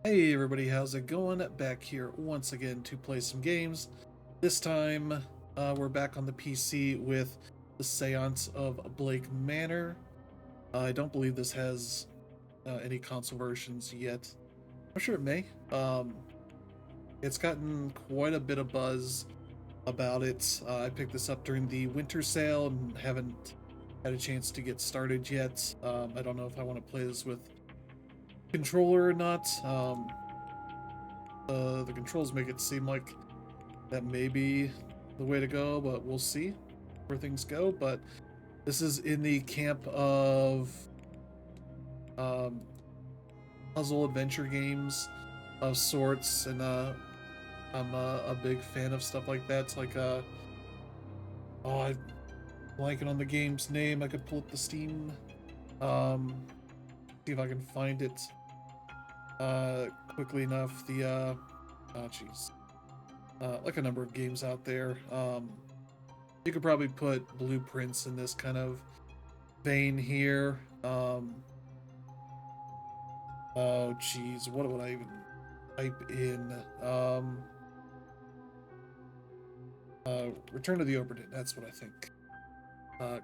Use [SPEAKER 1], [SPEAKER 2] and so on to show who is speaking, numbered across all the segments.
[SPEAKER 1] Hey everybody, how's it going? Back here once again to play some games. This time, we're back on the PC with the Seance of Blake Manor. I don't believe this has any console versions yet. I'm sure it may. It's gotten quite a bit of buzz about it. I picked this up during the winter sale and haven't had a chance to get started yet. I don't know if I want to play this with controller or not. The controls make it seem like that may be the way to go, but we'll see where things go. But this is in the camp of puzzle adventure games of sorts, and I'm a big fan of stuff like that. It's like oh, I'm blanking on the game's name. I could pull up the Steam, see if I can find it quickly enough. The oh jeez, like a number of games out there. You could probably put Blueprints in this kind of vein here. Oh geez, what would I even type in? Return to the Obra Dinn, that's what I think.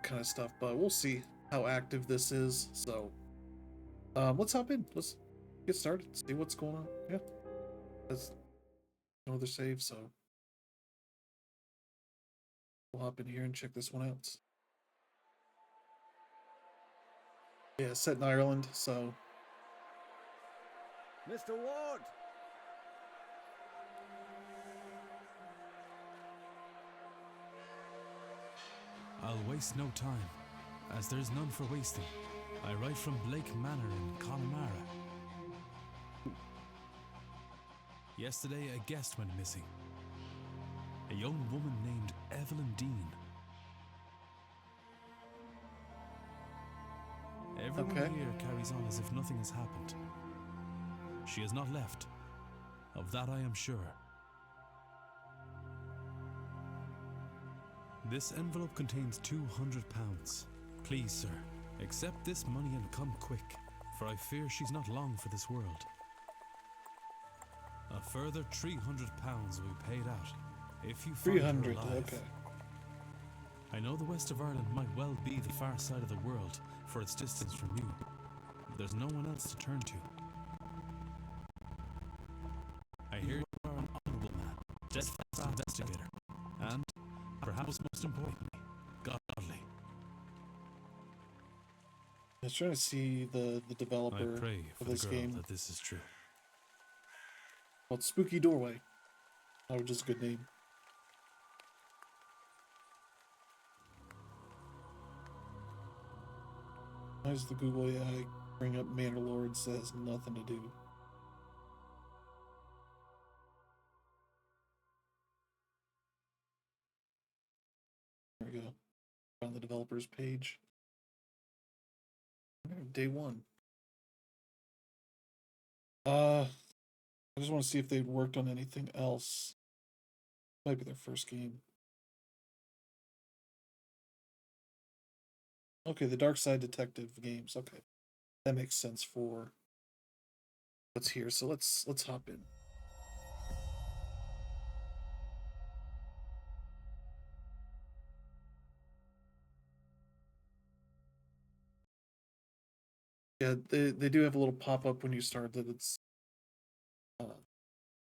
[SPEAKER 1] Kind of stuff, but we'll see how active this is. So let's hop in. Let's get started, see what's going on. Yeah, there's no other save, so we'll hop in here and check this one out. Yeah, set in Ireland, so.
[SPEAKER 2] Mr. Ward!
[SPEAKER 3] I'll waste no time, as there's none for wasting. I write from Blake Manor in Connemara. Yesterday, a guest went missing. A young woman named Evelyn Dean. Everyone here carries on as if nothing has happened. She has not left. Of that I am sure. This envelope contains £200. Please, sir, accept this money and come quick, for I fear she's not long for this world. A further £300 will be paid out if you find her alive.
[SPEAKER 1] Okay.
[SPEAKER 3] I know the west of Ireland might well be the far side of the world for its distance from you, but there's no one else to turn to. I hear you are an honourable man, steadfast investigator, and, perhaps most importantly, godly.
[SPEAKER 1] I was trying to see the developer
[SPEAKER 3] I pray for
[SPEAKER 1] of this
[SPEAKER 3] the girl
[SPEAKER 1] game.
[SPEAKER 3] that this is true.
[SPEAKER 1] Called Spooky Doorway. Oh, which is a good name. Why does the Google AI bring up Manor Lords that has nothing to do? There we go. On the developer's page. Day one. I just want to see if they've worked on anything else. Might be their first game. Okay, the Dark Side Detective games. Okay, that makes sense for what's here. So let's hop in. Yeah, they do have a little pop up when you start that it's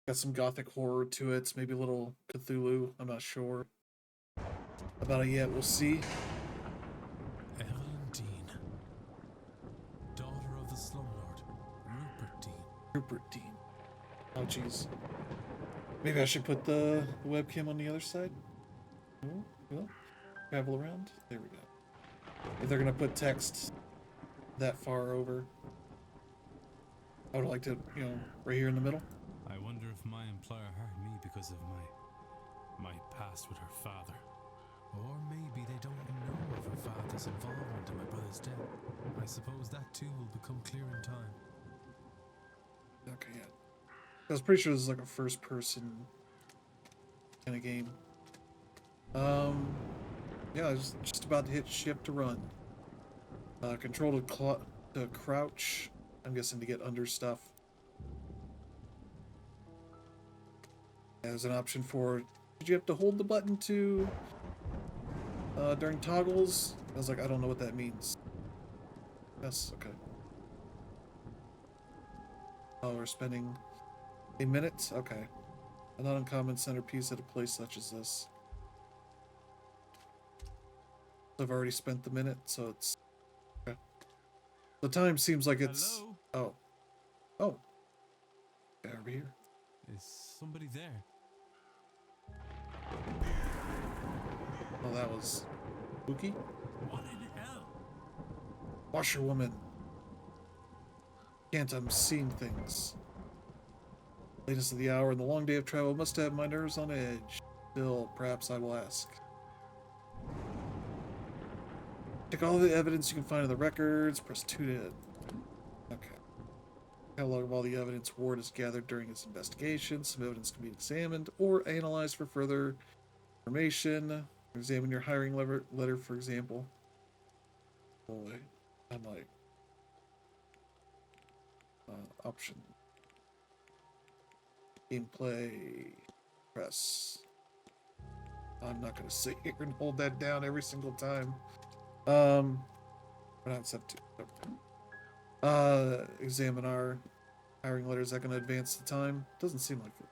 [SPEAKER 1] got some gothic horror to it. Maybe a little Cthulhu. I'm not sure about it yet. We'll see.
[SPEAKER 3] Evelyn Dean, daughter of the slumlord, Rupert Dean.
[SPEAKER 1] Rupert Dean. Oh, jeez. Maybe I should put the webcam on the other side. Oh, well, travel around. There we go. If they're gonna put text that far over, I would like to, right here in the middle.
[SPEAKER 3] I wonder if my employer hired me because of my past with her father. Or maybe they don't know of her father's involvement in my brother's death. I suppose that too will become clear in time.
[SPEAKER 1] Okay, yeah. I was pretty sure this is like a first person kind of game. Yeah, I was just about to hit shift to run. Control to crouch. I'm guessing to get under stuff. There's an option for, did you have to hold the button to, during toggles? I was like, I don't know what that means. Yes, okay. Oh, we're spending a minute? Okay. A not uncommon centerpiece at a place such as this. I've already spent the minute, so it's... Okay. The time seems like it's...
[SPEAKER 3] Hello?
[SPEAKER 1] Oh. Oh. Yeah, over here.
[SPEAKER 3] Is somebody there?
[SPEAKER 1] Oh, that was... spooky?
[SPEAKER 3] What in hell?
[SPEAKER 1] Washerwoman. Can't I'm seeing things. Latest of the hour and the long day of travel must have my nerves on edge. Still, perhaps I will ask. Check all the evidence you can find in the records. Press 2 to... Okay. Catalog of all the evidence Ward has gathered during his investigation. Some evidence can be examined or analyzed for further information. Examine your hiring letter, for example. Boy, I'm like... option. Gameplay. Press. I'm not going to sit here and hold that down every single time. We're not set to. Examine our hiring letter. Is that going to advance the time? Doesn't seem like it.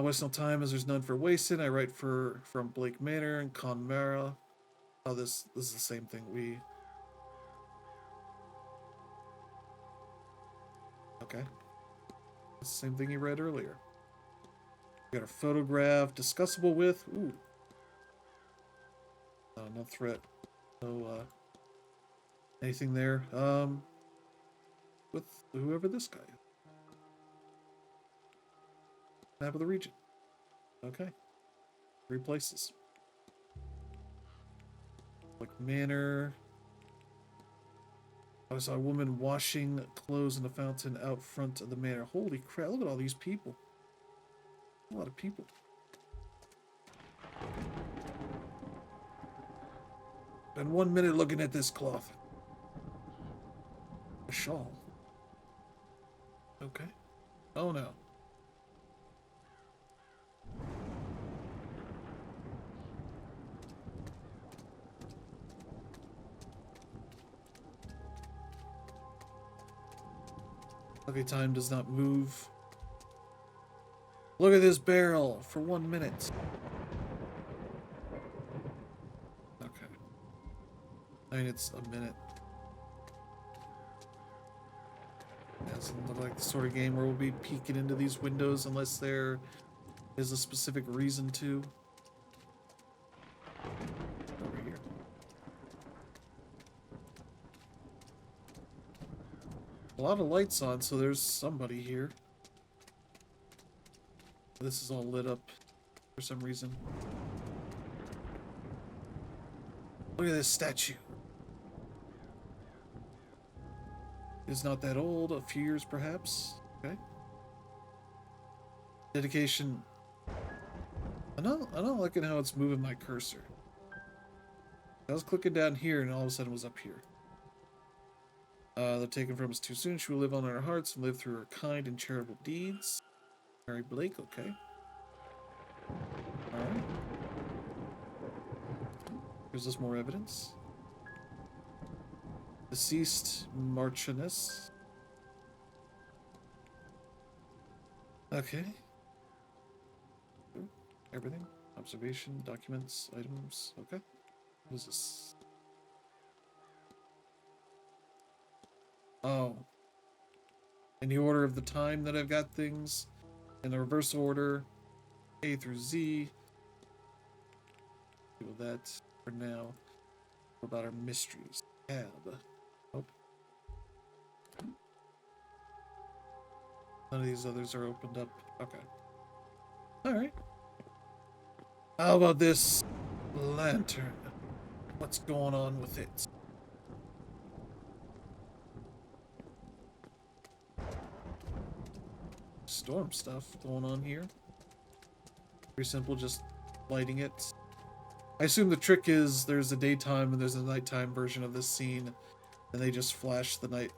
[SPEAKER 1] Waste no time as there's none for wasting. I write from Blake Manor and Conmara. Oh, this is the same thing. Okay. It's the same thing you read earlier. We got a photograph. Discussable with. Ooh. No threat. No, anything there. With whoever this guy is. Map of the region. Okay. 3 places. Like Manor. I saw a woman washing clothes in the fountain out front of the manor. Holy crap, look at all these people. A lot of people. Been 1 minute looking at this cloth. A shawl. Okay. Oh no. Okay, time does not move. Look at this barrel for 1 minute. Okay. I mean, it's a minute. It doesn't look like the sort of game where we'll be peeking into these windows unless there is a specific reason to. Over here. A lot of lights on, so there's somebody here. This is all lit up for some reason. Look at this statue. It's not that old, a few years perhaps. Okay. Dedication. I'm not liking how it's moving my cursor. I was clicking down here and all of a sudden it was up here. They're taken from us too soon. She will live on in our hearts and live through her kind and charitable deeds. Mary Blake, okay. Alright. Gives us more evidence. Deceased Marchioness. Okay. Everything. Observation, documents, items. Okay. What is this? Oh. In the order of the time that I've got things. In the reverse order. A through Z. Do that for now. What about our mysteries? Tab. Oh. None of these others are opened up. Okay. Alright. How about this lantern? What's going on with it? Storm stuff going on here. Very simple, just lighting it. I assume the trick is there's a daytime and there's a nighttime version of this scene, and they just flash the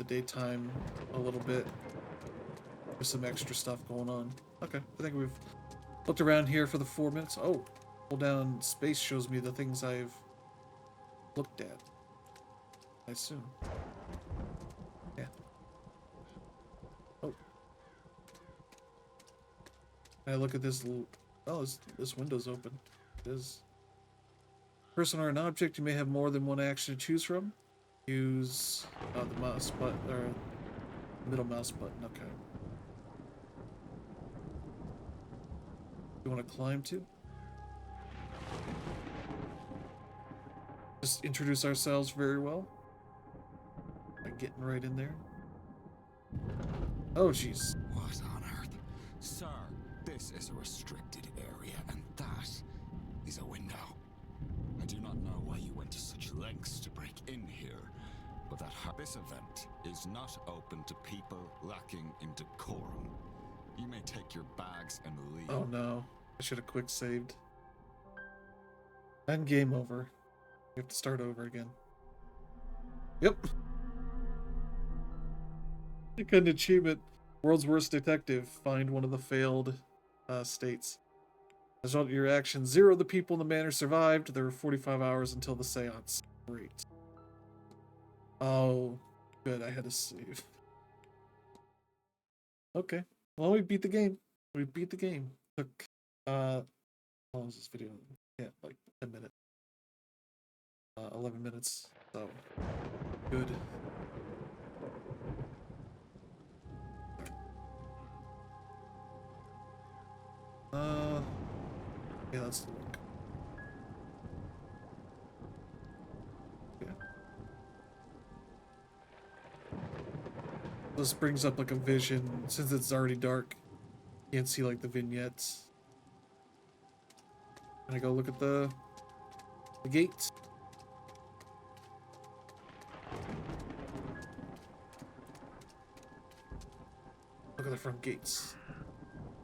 [SPEAKER 1] daytime a little bit. There's some extra stuff going on. Okay, I think we've looked around here for the 4 minutes. Oh, hold down space shows me the things I've looked at, I assume. Yeah. Oh. Can I look at this little... Oh, this window's open. It is. Person or an object, you may have more than one action to choose from. Use the mouse button, or middle mouse button, okay. You want to climb to? Just introduce ourselves very well. By getting right in there. Oh, jeez.
[SPEAKER 2] What on earth? Sir, this is a restricted area, and that is a window. I do not know why you went to such lengths to break in here, but this event is not open to people lacking in decorum. You may take your bags and leave.
[SPEAKER 1] Oh no, I should have quick saved. And game over. We have to start over again. Yep. I got an achievement. World's Worst Detective. Find one of the failed states. As a result of your actions, 0 of the people in the manor survived. There were 45 hours until the seance. Great. Oh, good. I had to save. Okay. Well, we beat the game. We beat the game. Took, how long was this video? Yeah, like 10 minutes. 11 minutes. So, good. Yeah, that's the look. Yeah. This brings up like a vision. Since it's already dark, you can't see like the vignettes. Can I go look at the gate? Look at the front gates.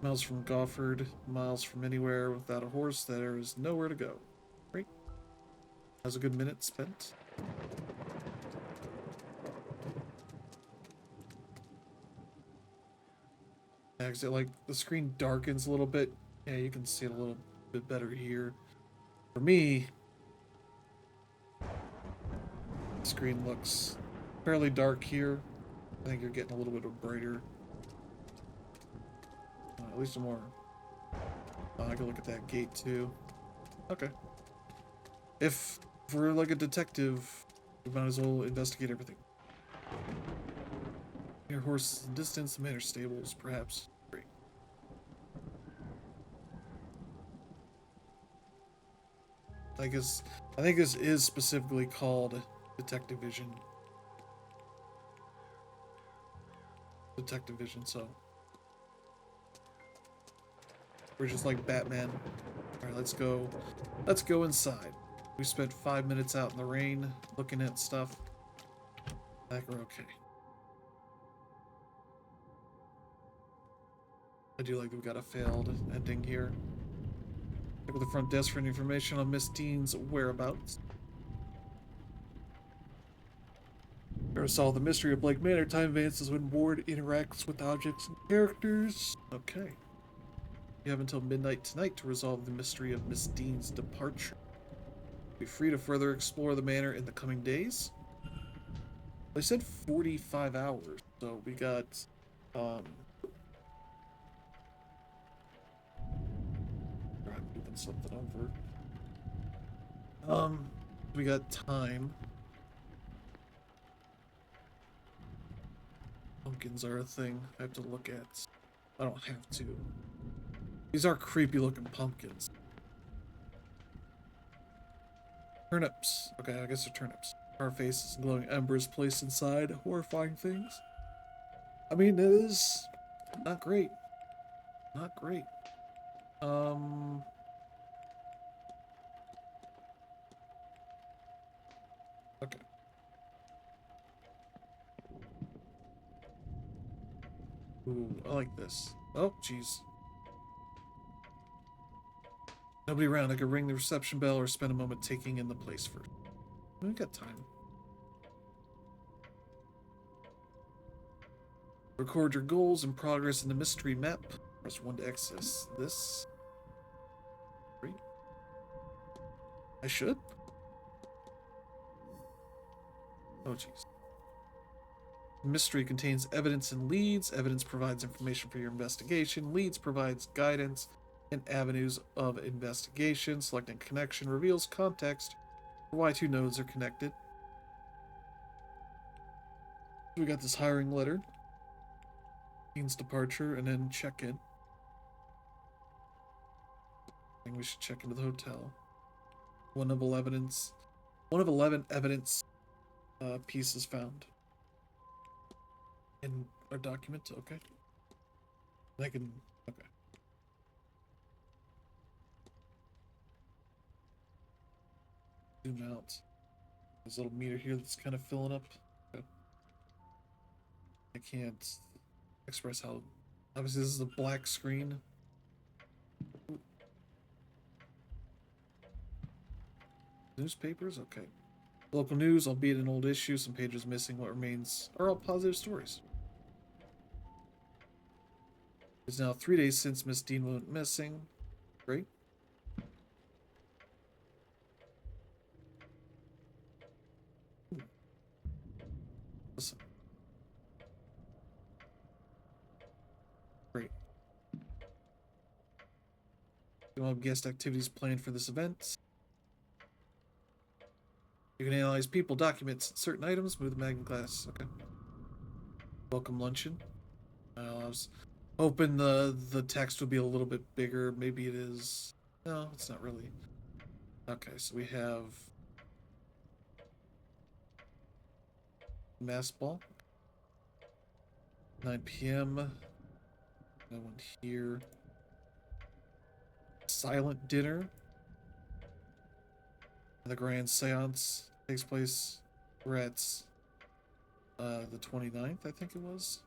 [SPEAKER 1] Miles from Gofford, miles from anywhere. Without a horse, there is nowhere to go. Great. That was a good minute spent. Yeah, 'cause like the screen darkens a little bit. Yeah, you can see it a little bit better here. For me, the screen looks fairly dark here. I think you're getting a little bit of brighter. At least a more. I can look at that gate too. Okay. If we're like a detective, we might as well investigate everything. Your horse is in distance, the manor stables, perhaps. Great. I think this is specifically called Detective Vision. Detective Vision, so. We're just like Batman. Alright, let's go. Let's go inside. We spent 5 minutes out in the rain looking at stuff. I think we're okay. I do like we've got a failed ending here. Check with the front desk for any information on Miss Dean's whereabouts. Better solve the mystery of Blake Manor. Time advances when Ward interacts with objects and characters. Okay. You have until midnight tonight to resolve the mystery of Miss Dean's departure. Be free to further explore the manor in the coming days. They said 45 hours, so we got I'm moving something over. We got time. Pumpkins are a thing I have to look at. I don't have to. These are creepy looking pumpkins. Turnips. Okay, I guess they're turnips. Our faces and glowing embers placed inside horrifying things. I mean, it is not great. Not great. Okay. Ooh, I like this. Oh, jeez. Nobody around. I could ring the reception bell or spend a moment taking in the place first. We got time. Record your goals and progress in the mystery map. Press 1 to access this. Great. I should? Oh, jeez. Mystery contains evidence and leads. Evidence provides information for your investigation. Leads provides guidance and avenues of investigation. Selecting connection reveals context for why two nodes are connected. We got this hiring letter. Means departure and then check-in. I think we should check into the hotel. One of 11 evidence pieces found. In our document, okay. I can, okay. Zoom out. There's a little meter here that's kind of filling up. Okay. I can't express how, obviously this is a black screen. Newspapers, okay. Local news, albeit an old issue, some pages missing. What remains are all positive stories. It's now 3 days since Miss Dean went missing. Great. Listen. Great. You have guest activities planned for this event. You can analyze people, documents, certain items, move the magnifying glass. Okay. Welcome luncheon. I was hoping the text would be a little bit bigger. Maybe it is. No, it's not really. Okay, so we have mass ball. 9 p.m. No one here. Silent dinner. The grand seance takes place. We're at the 29th, I think it was.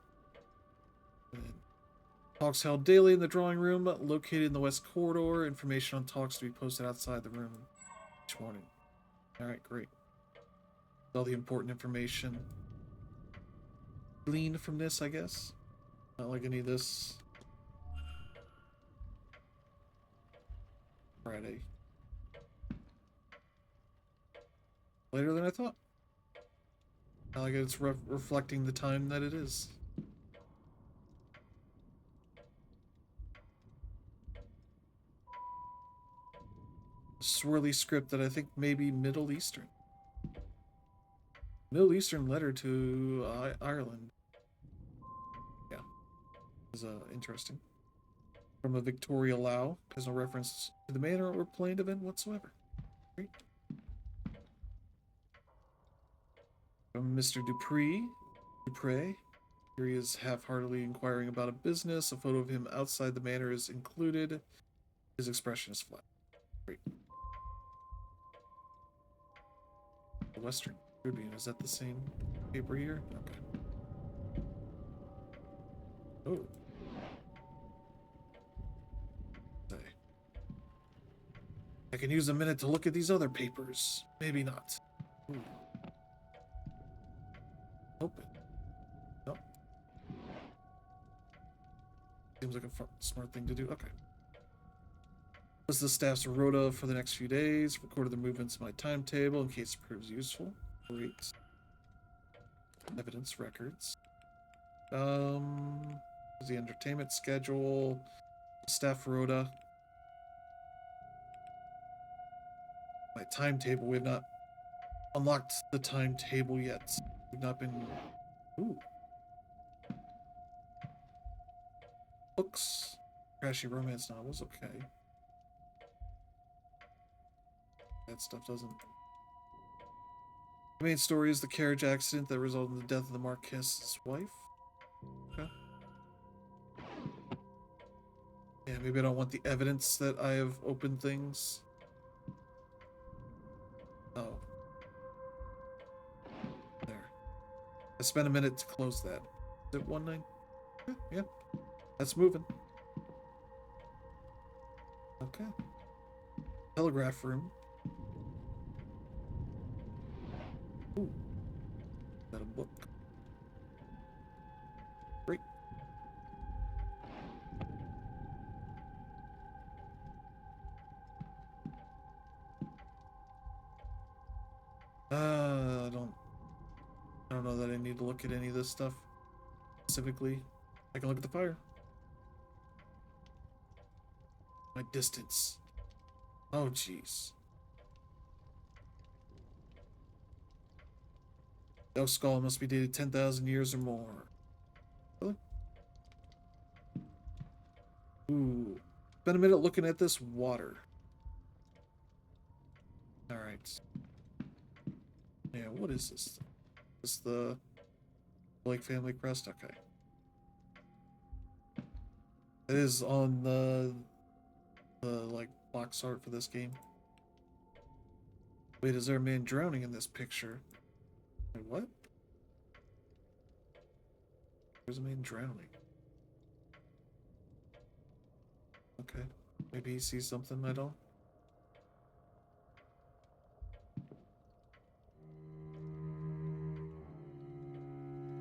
[SPEAKER 1] And talks held daily in the drawing room, located in the west corridor. Information on talks to be posted outside the room each morning. Alright, great. All the important information gleaned from this, I guess. Not like any of this. Friday. Later than I thought. I like it's reflecting the time that it is. Swirly script that I think may be Middle Eastern. Middle Eastern letter to Ireland. Yeah. Is interesting. From a Victoria Lau. Has no reference to the manor or planned event whatsoever. Great. From Mr. Dupre. Here he is half-heartedly inquiring about a business. A photo of him outside the manor is included. His expression is flat. Great. The Western Tribune, is that the same paper here? Okay. Oh. I can use a minute to look at these other papers. Maybe not. Ooh. Open. Nope. Seems like a smart thing to do. Okay. This is the staff's rota for the next few days. Recorded the movements in my timetable in case it proves useful. Great. Evidence records. The entertainment schedule. Staff rota. My timetable. We have not unlocked the timetable yet. We've not been. Ooh. Books. Trashy romance novels. Okay. That stuff doesn't. The main story is the carriage accident that resulted in the death of the Marquess's wife. Okay. Yeah, maybe I don't want the evidence that I have opened things. Oh. There. I spent a minute to close that. Is it 1-9? Yeah. That's moving. Okay. Telegraph room. Ooh. Is that a book? Great. need to look at any of this stuff specifically. I can look at the fire. My distance. Oh, jeez. Elk skull must be dated 10,000 years or more. Really? Ooh. Spend a minute looking at this water. Alright. Yeah, what is this? Is this the Blake family crest? Okay. It is on the like box art for this game. Wait, is there a man drowning in this picture? Wait, what? There's a man drowning. Okay. Maybe he sees something I don't.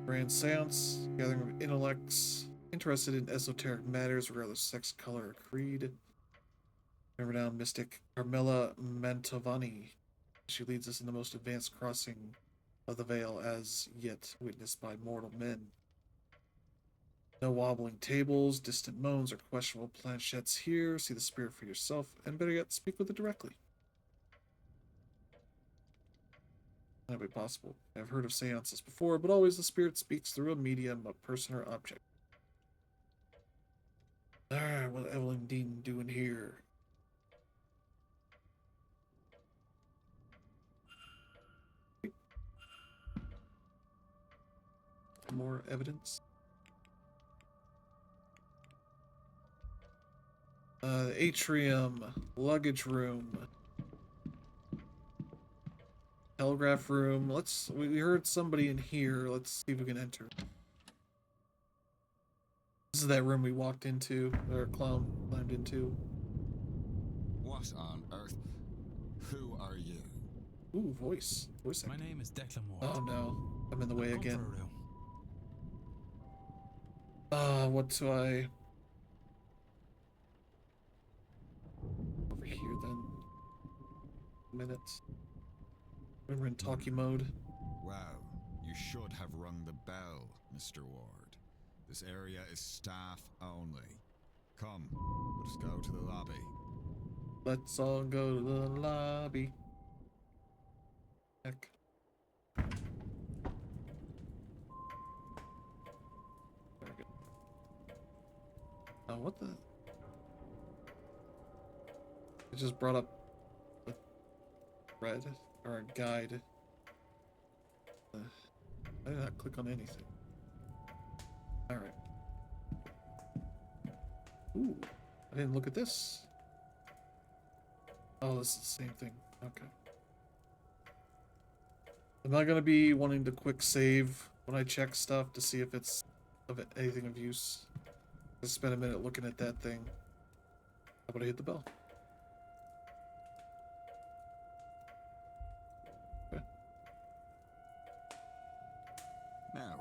[SPEAKER 1] Grand Seance, gathering of intellects interested in esoteric matters regardless of sex, color, or creed. Renowned mystic Carmela Mantovani. She leads us in the most advanced crossing of the veil as yet witnessed by mortal men. No wobbling tables, distant moans, or questionable planchettes here. See the spirit for yourself, and better yet, speak with it directly. That would be possible. I've heard of seances before, but always the spirit speaks through a medium, a person, or object. Alright, what Evelyn Dean doing here? More evidence. Atrium, luggage room, telegraph room. We heard somebody in here. Let's see if we can enter. This is that room we walked into, or clown climbed into.
[SPEAKER 2] What on earth? Who are you?
[SPEAKER 1] Ooh, voice
[SPEAKER 3] My
[SPEAKER 1] acting.
[SPEAKER 3] name is Declan Ward.
[SPEAKER 1] Oh no, I'm in the way
[SPEAKER 3] I've come
[SPEAKER 1] again.
[SPEAKER 3] for a room.
[SPEAKER 1] What do I... Over here then. Minutes. When we're in talkie mode.
[SPEAKER 2] Wow, you should have rung the bell, Mr. Ward. This area is staff only. Come, let us go to the lobby.
[SPEAKER 1] Let's all go to the lobby. Heck. Very good. Oh, what the? It just brought up a thread or a guide. I did not click on anything. Alright. Ooh, I didn't look at this. Oh, this is the same thing. Okay. Am I going to be wanting to quick save when I check stuff to see if it's of anything of use? Just spend a minute looking at that thing. How about I hit the bell? Okay.
[SPEAKER 2] Now,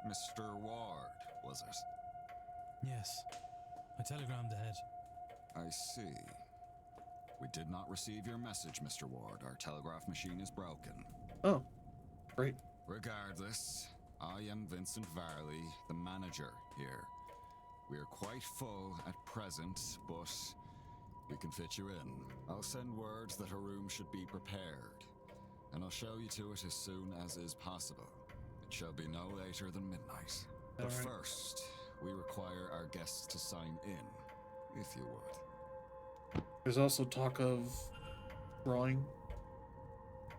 [SPEAKER 2] Mr. Ward, was it?
[SPEAKER 3] Yes. I telegrammed ahead.
[SPEAKER 2] I see. We did not receive your message, Mr. Ward. Our telegraph machine is broken.
[SPEAKER 1] Oh, great.
[SPEAKER 2] Regardless, I am Vincent Varley, the manager here. We are quite full at present, but we can fit you in. I'll send words that a room should be prepared, and I'll show you to it as soon as is possible. It shall be no later than midnight. But
[SPEAKER 1] All right.
[SPEAKER 2] first, we require our guests to sign in, if you would.
[SPEAKER 1] There's also talk of drawing.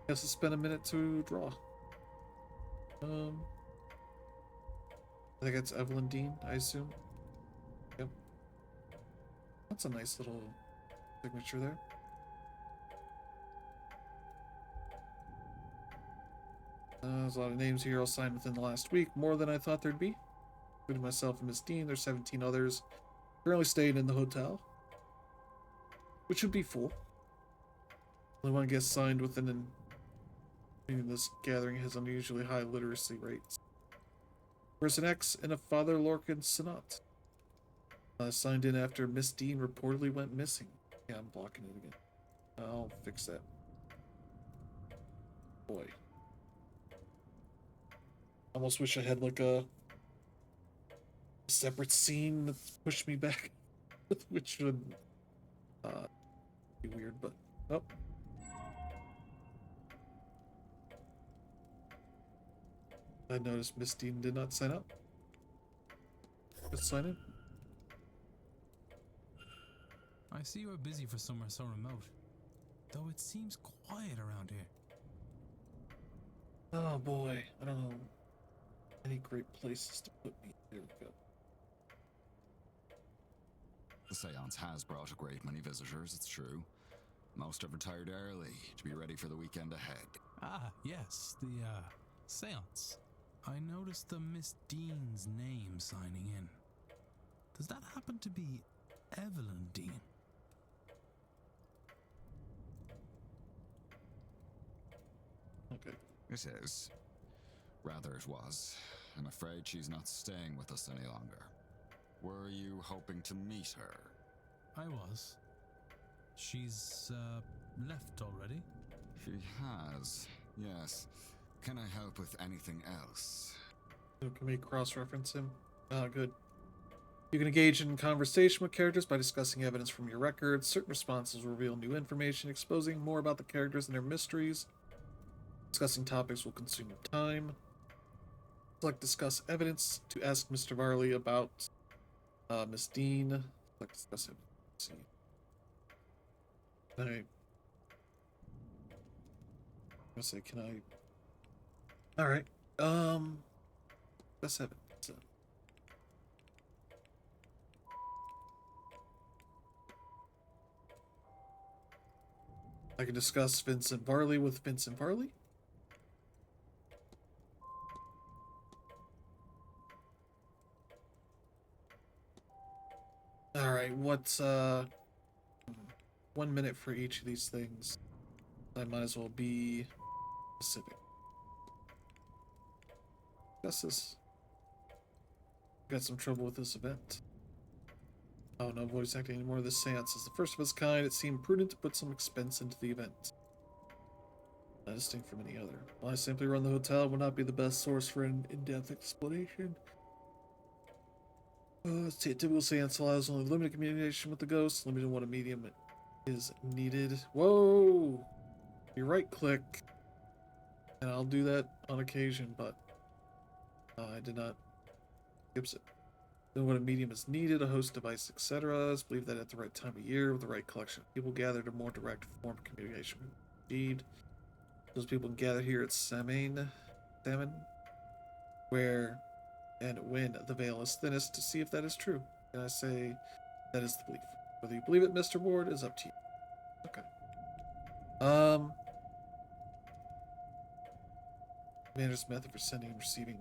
[SPEAKER 1] Guess to spend a minute to draw. I think it's Evelyn Dean, I assume. Yep. That's a nice little signature there. There's a lot of names here I'll sign within the last week, more than I thought there'd be. Including myself and Miss Dean, there's 17 others currently staying in the hotel, which should be full. Only one guest signed within meaning this gathering has unusually high literacy rates. Person X and a Father Lorcan Sonat. Signed in after Miss Dean reportedly went missing. Yeah, I'm blocking it again. I'll fix that. Boy. Almost wish I had like a separate scene that pushed me back, which would be weird, but oh. I noticed Miss Dean did not sign up. Let's sign in.
[SPEAKER 3] I see you are busy for somewhere so remote, though it seems quiet around here.
[SPEAKER 1] Oh boy, I don't know any great places to put me. There we go.
[SPEAKER 2] The seance has brought a great many visitors, it's true. Most have retired early to be ready for the weekend ahead.
[SPEAKER 3] Ah, yes, the, Seance. I noticed the Miss Dean's name signing in. Does that happen to be Evelyn Dean?
[SPEAKER 1] Okay.
[SPEAKER 2] It is. Rather it was. I'm afraid she's not staying with us any longer. Were you hoping to meet her?
[SPEAKER 3] I was. She's, left already?
[SPEAKER 2] She has, yes. Can I help with anything else?
[SPEAKER 1] So can we cross-reference him? Good. You can engage in conversation with characters by discussing evidence from your records. Certain responses will reveal new information, exposing more about the characters and their mysteries. Discussing topics will consume your time. Select discuss evidence to ask Mr. Varley about Miss Dean. Select discuss evidence. Let's see. Can I... I'm gonna say, can I... Alright. Discuss evidence. I can discuss Vincent Varley with Vincent Varley. Alright, what's 1 minute for each of these things. I might as well be specific. Guess this. Got some trouble with this event. Oh, no voice acting anymore. This seance is the first of its kind. It seemed prudent to put some expense into the event. Not distinct from any other. While I simply run the hotel, it would not be the best source for an in-depth explanation. Let's see. A typical seance allows only limited communication with the ghost, limited in what a medium is needed. Whoa! You right-click, and I'll do that on occasion, but I did not. Skips it. Then when a medium is needed, a host device, etc. is believed that at the right time of year, with the right collection of people gathered, a more direct form of communication will be achieved. Those people can gather here at Salmon, where and when the veil is thinnest to see if that is true. And I say that is the belief. Whether you believe it, Mr. Ward, is up to you. Okay. Manager's method for sending and receiving.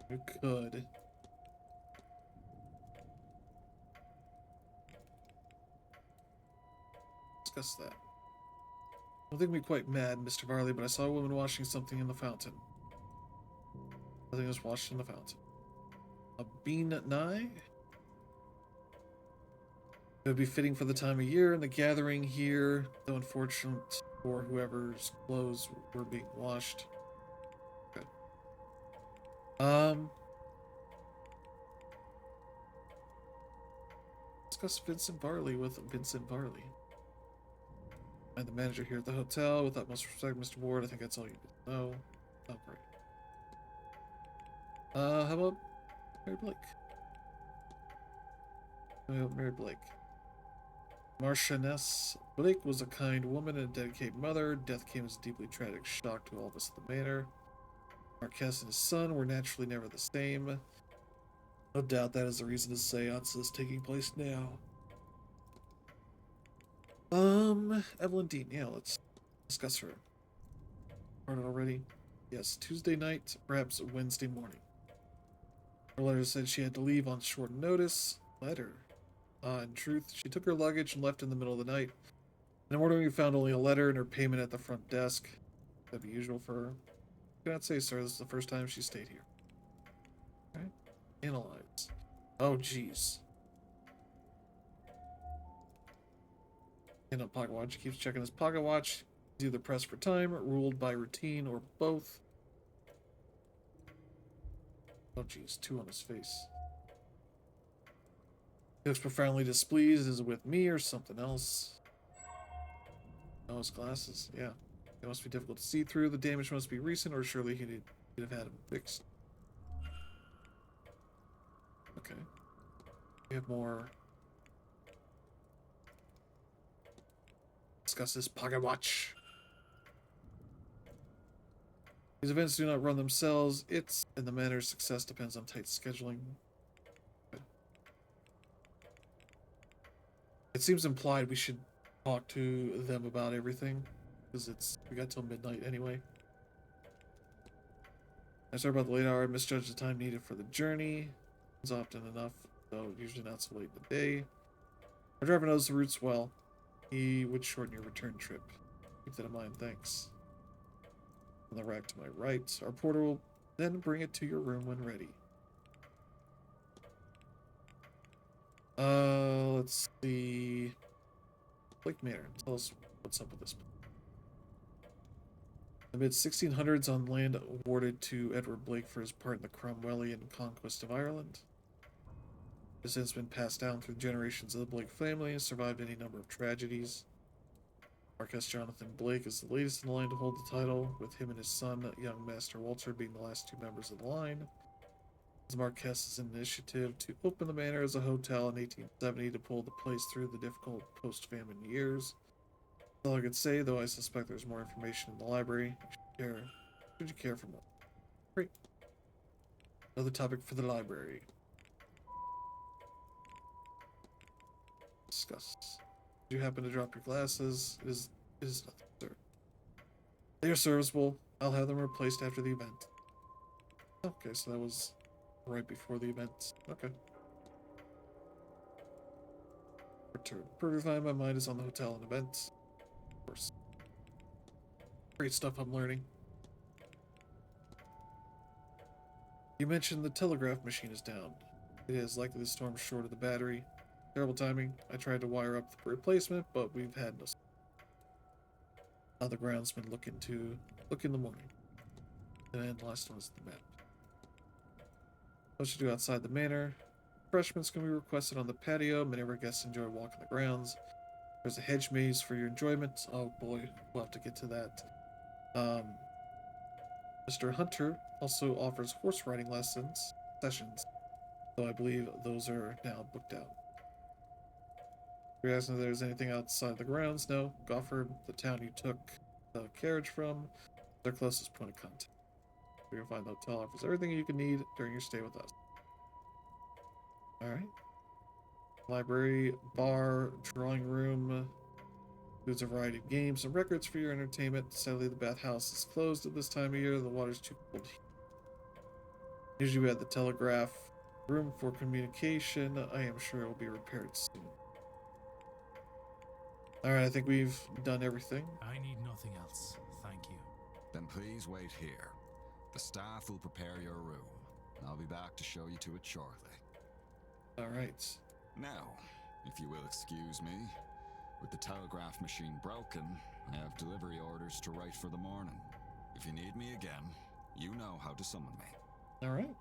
[SPEAKER 1] You could. Discuss that. I don't think me quite mad, Mr. Varley, but I saw a woman washing something in the fountain. Nothing was washed in the fountain. A bean nigh? It would be fitting for the time of year and the gathering here, though unfortunate for whoever's clothes were being washed. Okay. Discuss Vincent Varley with Vincent Varley. I'm the manager here at the hotel. With utmost respect, Mr. Ward, I think that's all you need to know. Oh, great. How about Mary Blake? Mary Blake. Marchioness Blake was a kind woman and a dedicated mother. Death came as a deeply tragic shock to all of us at the manor. Marquess and his son were naturally never the same. No doubt that is the reason his seance is taking place now. Evelyn Dean, yeah, let's discuss her. Heard it already? Yes, Tuesday night, perhaps Wednesday morning. Her letter said she had to leave on short notice. Letter? In truth, she took her luggage and left in the middle of the night. In the morning, we found only a letter and her payment at the front desk. That'd be usual for her. I cannot say, sir, this is the first time she stayed here. Okay. Analyze. Oh, jeez. And a pocket watch. He keeps checking his pocket watch. He's either pressed for time, ruled by routine, or both. Oh geez, two on his face. He looks profoundly displeased. Is it with me or something else? Oh, his glasses. Yeah. They must be difficult to see through. The damage must be recent, or surely he'd have had them fixed. Okay. We have more. Discuss this pocket watch. These events do not run themselves. Its and the manor's success depends on tight scheduling. It seems implied we should talk to them about everything, because we got till midnight anyway. I sorry about the late hour. I misjudged the time needed for the journey. It's often enough, though usually not so late in the day. Our driver knows the routes well. He would shorten your return trip. Keep that in mind, thanks. On the rack to my right, our porter will then bring it to your room when ready. Let's see. Blake Manor, tell us what's up with this. The mid-1600s on land awarded to Edward Blake for his part in the Cromwellian conquest of Ireland. This has been passed down through generations of the Blake family and survived any number of tragedies. Marquess Jonathan Blake is the latest in the line to hold the title, with him and his son, young Master Walter, being the last two members of the line. The Marquess's initiative to open the manor as a hotel in 1870 to pull the place through the difficult post-famine years. That's all I could say, though I suspect there's more information in the library. Should you care for more? Great. Another topic for the library. Discuss. Did you happen to drop your glasses? It is nothing, sir. They are serviceable. I'll have them replaced after the event. Okay, so that was right before the event. Okay. Return. Perfect fine. My mind is on the hotel and events. Of course. Great stuff I'm learning. You mentioned the telegraph machine is down. It is likely the storm shorted the battery. Terrible timing. I tried to wire up the replacement, but we've had no. Now the groundsman look in the morning. And last one is the map. What should do outside the manor? Refreshments can be requested on the patio. Many of our guests enjoy walking the grounds. There's a hedge maze for your enjoyment. Oh boy, we'll have to get to that. Mr. Hunter also offers horse riding sessions, though I believe those are now booked out. You're asking if there's anything outside the grounds? No. Gofford, the town you took the carriage from, their closest point of contact. You'll find the hotel offers everything you can need during your stay with us. Alright. Library, bar, drawing room, includes a variety of games and records for your entertainment. Sadly, the bathhouse is closed at this time of year. The water's too cold. Usually we have the telegraph room for communication. I am sure it will be repaired soon. Alright, I think we've done everything.
[SPEAKER 3] I need nothing else, thank you.
[SPEAKER 2] Then please wait here. The staff will prepare your room. I'll be back to show you to it shortly.
[SPEAKER 1] Alright.
[SPEAKER 2] Now, if you will excuse me, with the telegraph machine broken, I have delivery orders to write for the morning. If you need me again, you know how to summon me.
[SPEAKER 1] Alright.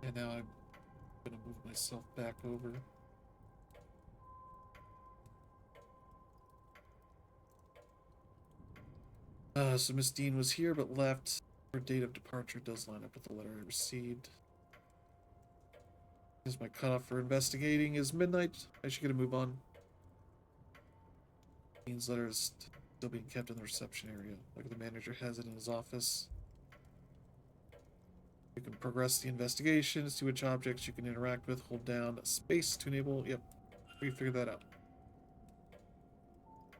[SPEAKER 1] And now I'm gonna move myself back over. So Miss Dean was here but left. Her date of departure does line up with the letter I received. As my cutoff for investigating is midnight, I should get a move on. Dean's letter is still being kept in the reception area. Like the manager has it in his office. You can progress the investigation, see which objects you can interact with, hold down space to enable. Yep, we figured that out.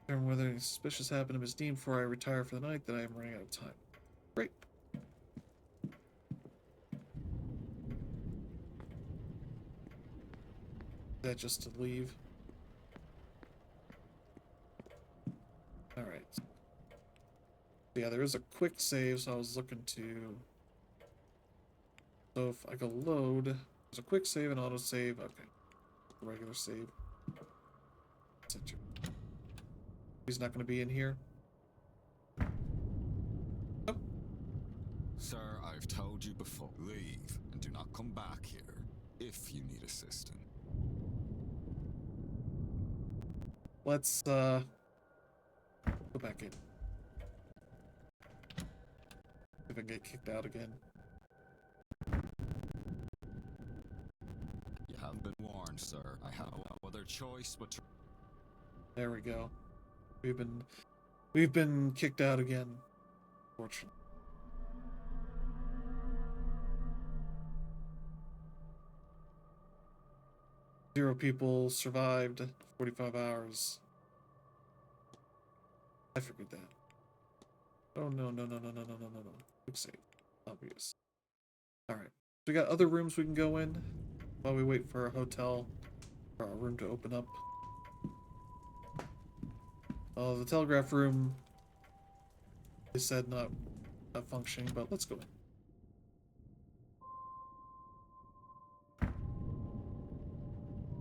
[SPEAKER 1] Determine whether anything suspicious happened to Miss Dean before I retire for the night, then I am running out of time. Great. That just to leave. Alright. Yeah, there is a quick save, so I was looking to. So if I go load, there's a quick save and auto save. Okay. Regular save. He's not going to be in here.
[SPEAKER 2] I've told you before, leave and do not come back here if you need assistance.
[SPEAKER 1] Let's go back in. If I get kicked out again.
[SPEAKER 2] You have been warned, sir. I have no other choice but to...
[SPEAKER 1] There we go. We've been kicked out again. Fortunately. Zero people survived 45 hours. I figured that. Oh no. Quick save. Obvious. Alright. We got other rooms we can go in while we wait for a hotel or a room to open up. Oh, the telegraph room, they said not functioning, but let's go in.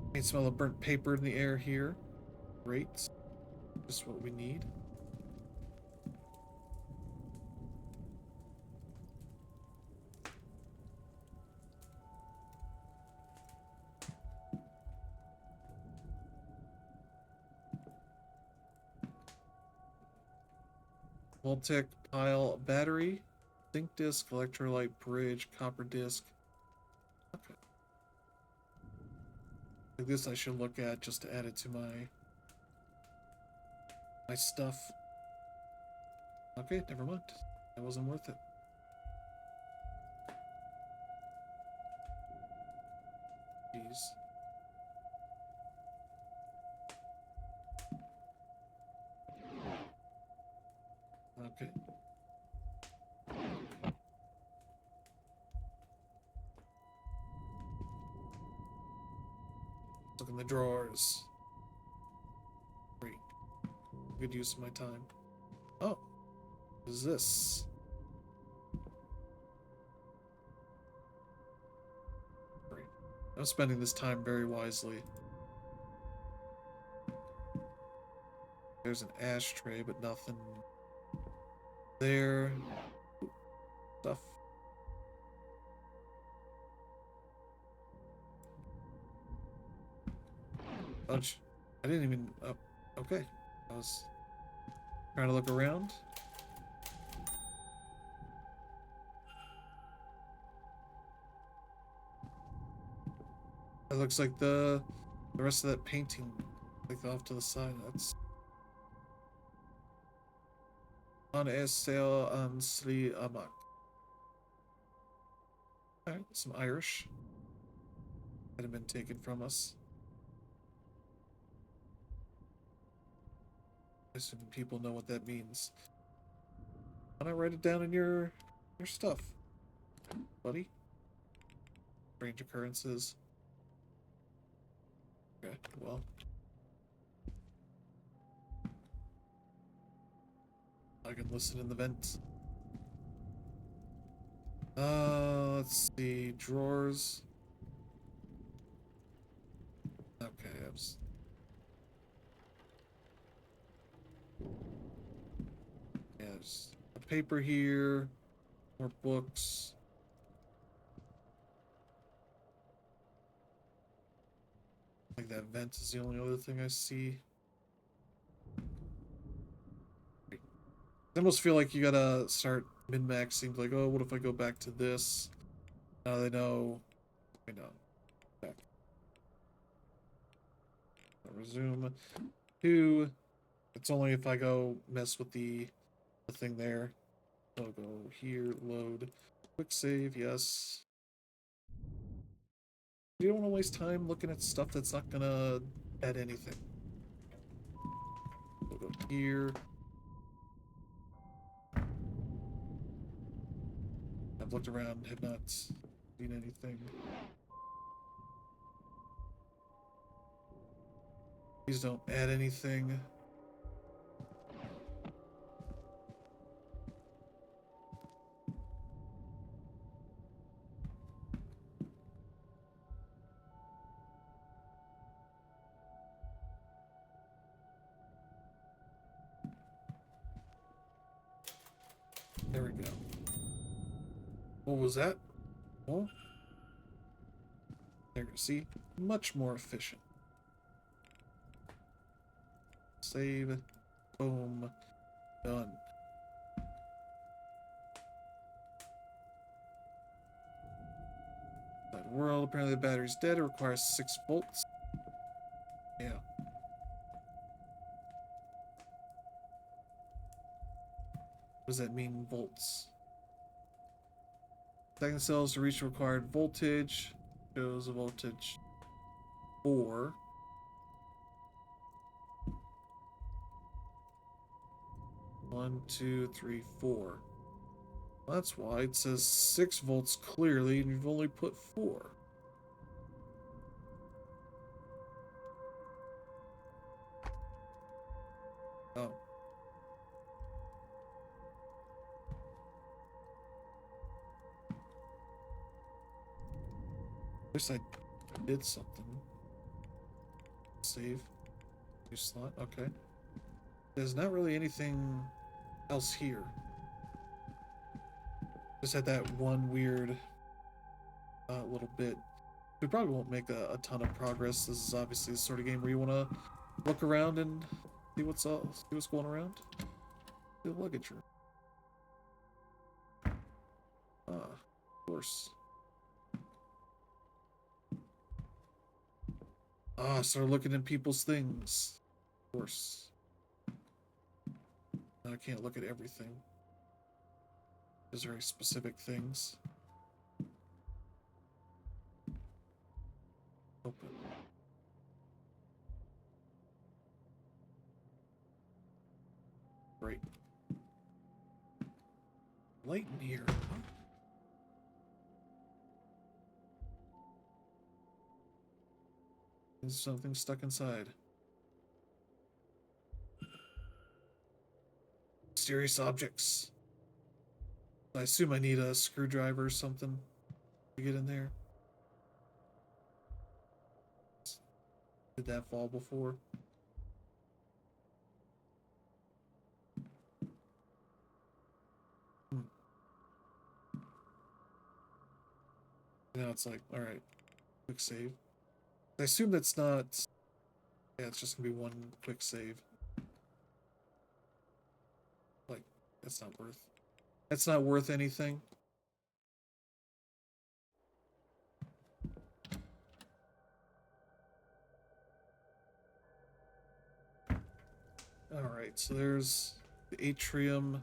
[SPEAKER 1] I can smell the burnt paper in the air here. Great. Just what we need. Voltec pile battery, zinc disc, electrolyte bridge, copper disc. Okay. Like this I should look at just to add it to my stuff. Okay, never mind. That wasn't worth it. Jeez. Okay. Look in the drawers. Great. Good use of my time. Oh. What is this? Great. I'm spending this time very wisely. There's an ashtray, but nothing there. Ooh, stuff. Bunch. I didn't even. Oh, okay. I was trying to look around. It looks like the rest of that painting, like off to the side. That's on a sale on Sri Amak. Alright, some Irish that have been taken from us. I assume people know what that means. Why not write it down in your stuff, buddy? Strange occurrences. Okay, well. I can listen in the vents. Let's see. Drawers. Okay, I was... Yeah, there's a paper here. More books. Like that vent is the only other thing I see. I almost feel like you gotta start min-maxing, like, oh, what if I go back to this? Now they know. I know. Back. Resume. 2. It's only if I go mess with the thing there. I'll go here, load. Quick save, yes. You don't want to waste time looking at stuff that's not gonna add anything. We'll go here. I've looked around, have not seen anything. Please don't add anything. There we go. What was that? Oh, there you see, much more efficient. Save. Boom. Done. That world. Apparently the battery's dead. It requires 6 volts. Yeah. What does that mean, volts? Second cells to reach required voltage. Shows a voltage 4. One, two, three, 4. Well, that's why it says 6 volts clearly, and you've only put 4. Oh. At least I did something. Save. New slot. Okay. There's not really anything else here. Just had that one weird little bit. We probably won't make a ton of progress. This is obviously the sort of game where you want to look around and see what's going around. The luggage room. Ah, of course. Ah, start looking in people's things. Of course. I can't look at everything. There's very specific things. Open. Great. Light in here. There's something stuck inside. Mysterious objects. I assume I need a screwdriver or something to get in there. Did that fall before? Now it's like, alright, quick save. I assume that's not... Yeah, it's just gonna be one quick save. Like, that's not worth... That's not worth anything. Alright, so there's the atrium.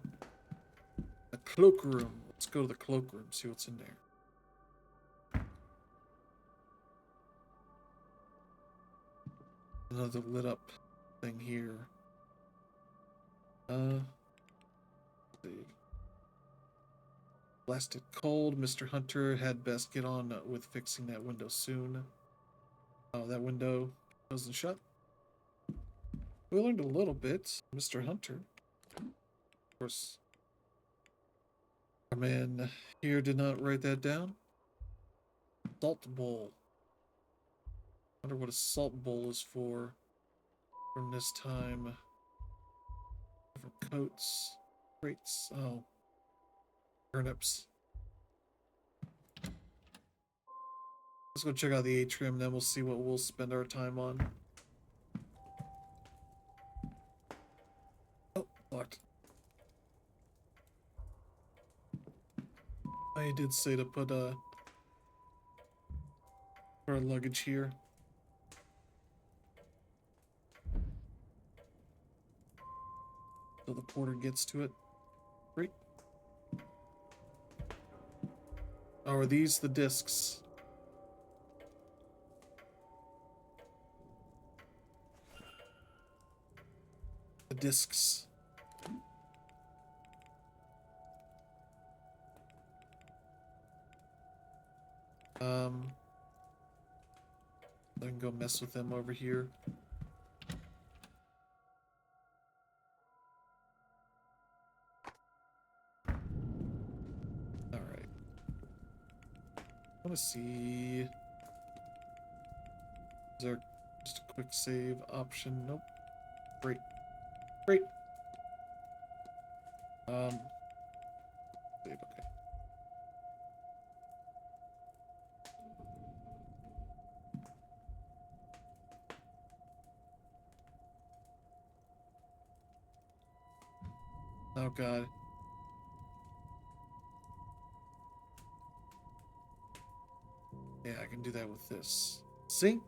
[SPEAKER 1] The cloakroom. Let's go to the cloakroom, see what's in there. Another lit up thing here. See. Blasted cold. Mr. Hunter had best get on with fixing that window soon. Oh, that window doesn't shut. We learned a little bit, Mr. Hunter. Of course. Our man here did not write that down. Salt bowl. Wonder what a salt bowl is for from this time. Different coats. Crates. Oh. Turnips. Let's go check out the atrium, then we'll see what we'll spend our time on. Oh, locked. I did say to put our luggage here. So the porter gets to it. Great. Oh, are these the discs? The discs. I can go mess with them over here. Alright. I want to see... Is there just a quick save option? Nope. Great. Great. Save, okay. Oh god. Yeah, I can do that with this. Zinc?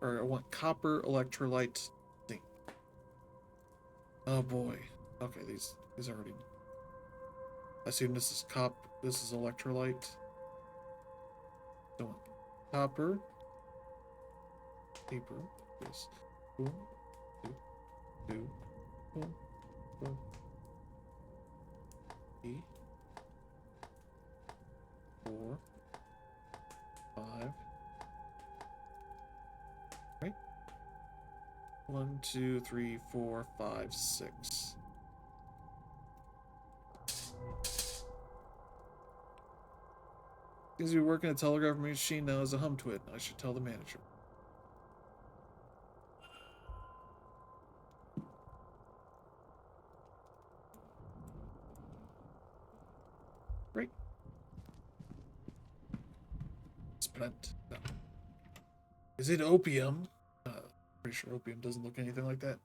[SPEAKER 1] Or I want copper, electrolyte, zinc. Oh boy. Okay, these already. I assume this is this is electrolyte. Don't want copper. Paper. This. Boom. Two. Boom. Boom. E. 4. 5. Right? 1, 2, 3, 4, 5, 6. Seems to be working a telegraph machine now as a hum to it. I should tell the manager. Great. Splint. No. Is it opium? Pretty sure opium doesn't look anything like that.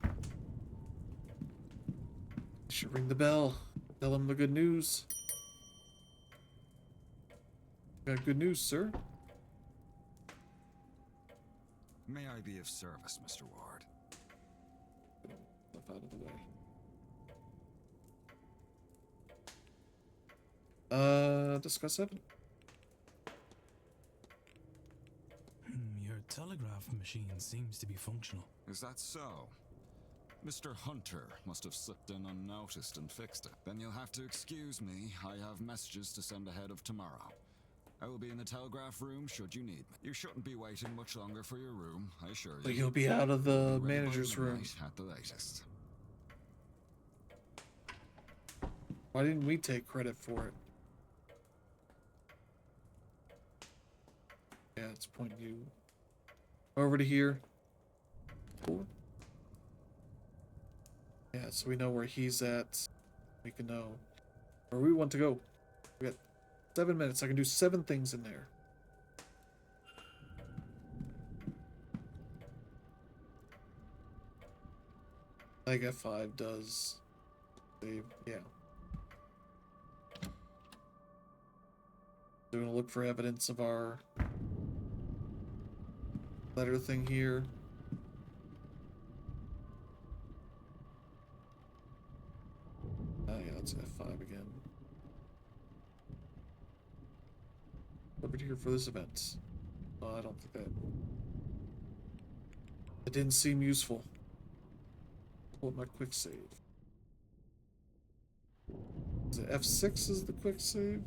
[SPEAKER 1] Should ring the bell. Tell him the good news. Got good news, sir.
[SPEAKER 2] May I be of service, Mr. Ward?
[SPEAKER 1] Stuff out of the way. Discuss it.
[SPEAKER 3] Your telegraph machine seems to be functional.
[SPEAKER 2] Is that so? Mr. Hunter must have slipped in unnoticed and fixed it. Then you'll have to excuse me. I have messages to send ahead of tomorrow. I will be in the telegraph room should you need me. You shouldn't be waiting much longer for your room, I assure you.
[SPEAKER 1] But you'll be out of the
[SPEAKER 2] Ready by
[SPEAKER 1] manager's room.
[SPEAKER 2] midnight at the latest.
[SPEAKER 1] Why didn't we take credit for it? Yeah, it's pointing you over to here. 4. Yeah, so we know where he's at. We can know where we want to go. We got 7 minutes. I can do 7 things in there. I think F5 does save. Yeah. We're gonna look for evidence of our letter thing here. Yeah, it's F5 again. Over here for this event. Oh, I don't think that. It didn't seem useful. Pull up my quick save. Is it F6 is the quick save?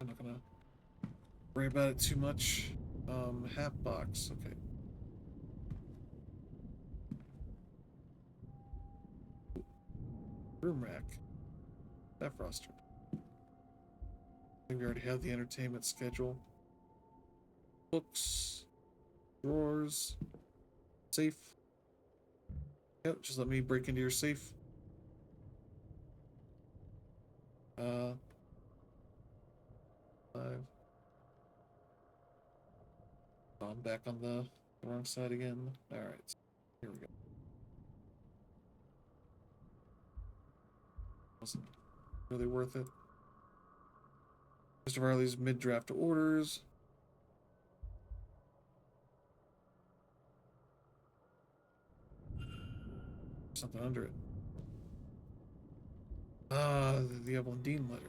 [SPEAKER 1] I'm not gonna worry about it too much. Hat box, okay. Room rack. That roster. I think we already have the entertainment schedule. Books. Drawers. Safe. Yep, just let me break into your safe. 5. Oh, I'm back on the wrong side again. Alright. Here we go. Wasn't really worth it. Mr. Varley's mid-draft orders. Something under it. The Evelyn Dean letter.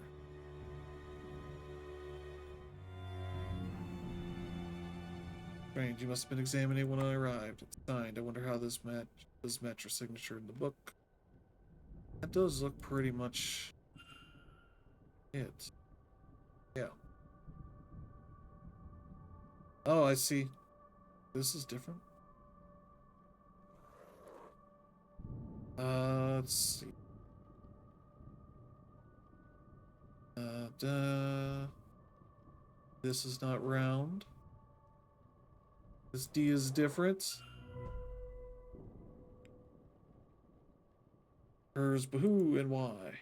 [SPEAKER 1] Strange, you must have been examining it when I arrived. It's signed. I wonder how this match your signature in the book. That does look pretty much it. Yeah. Oh, I see. This is different. Let's see. This is not round. This D is different. Hers, who, and why.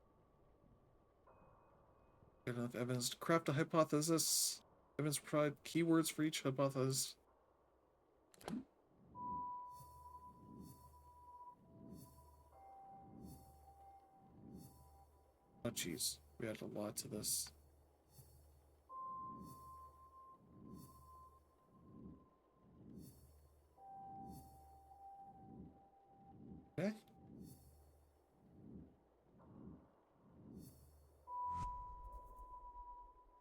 [SPEAKER 1] Got enough evidence to craft a hypothesis. Evidence provide keywords for each hypothesis. Oh, jeez. We had a lot to this. Okay.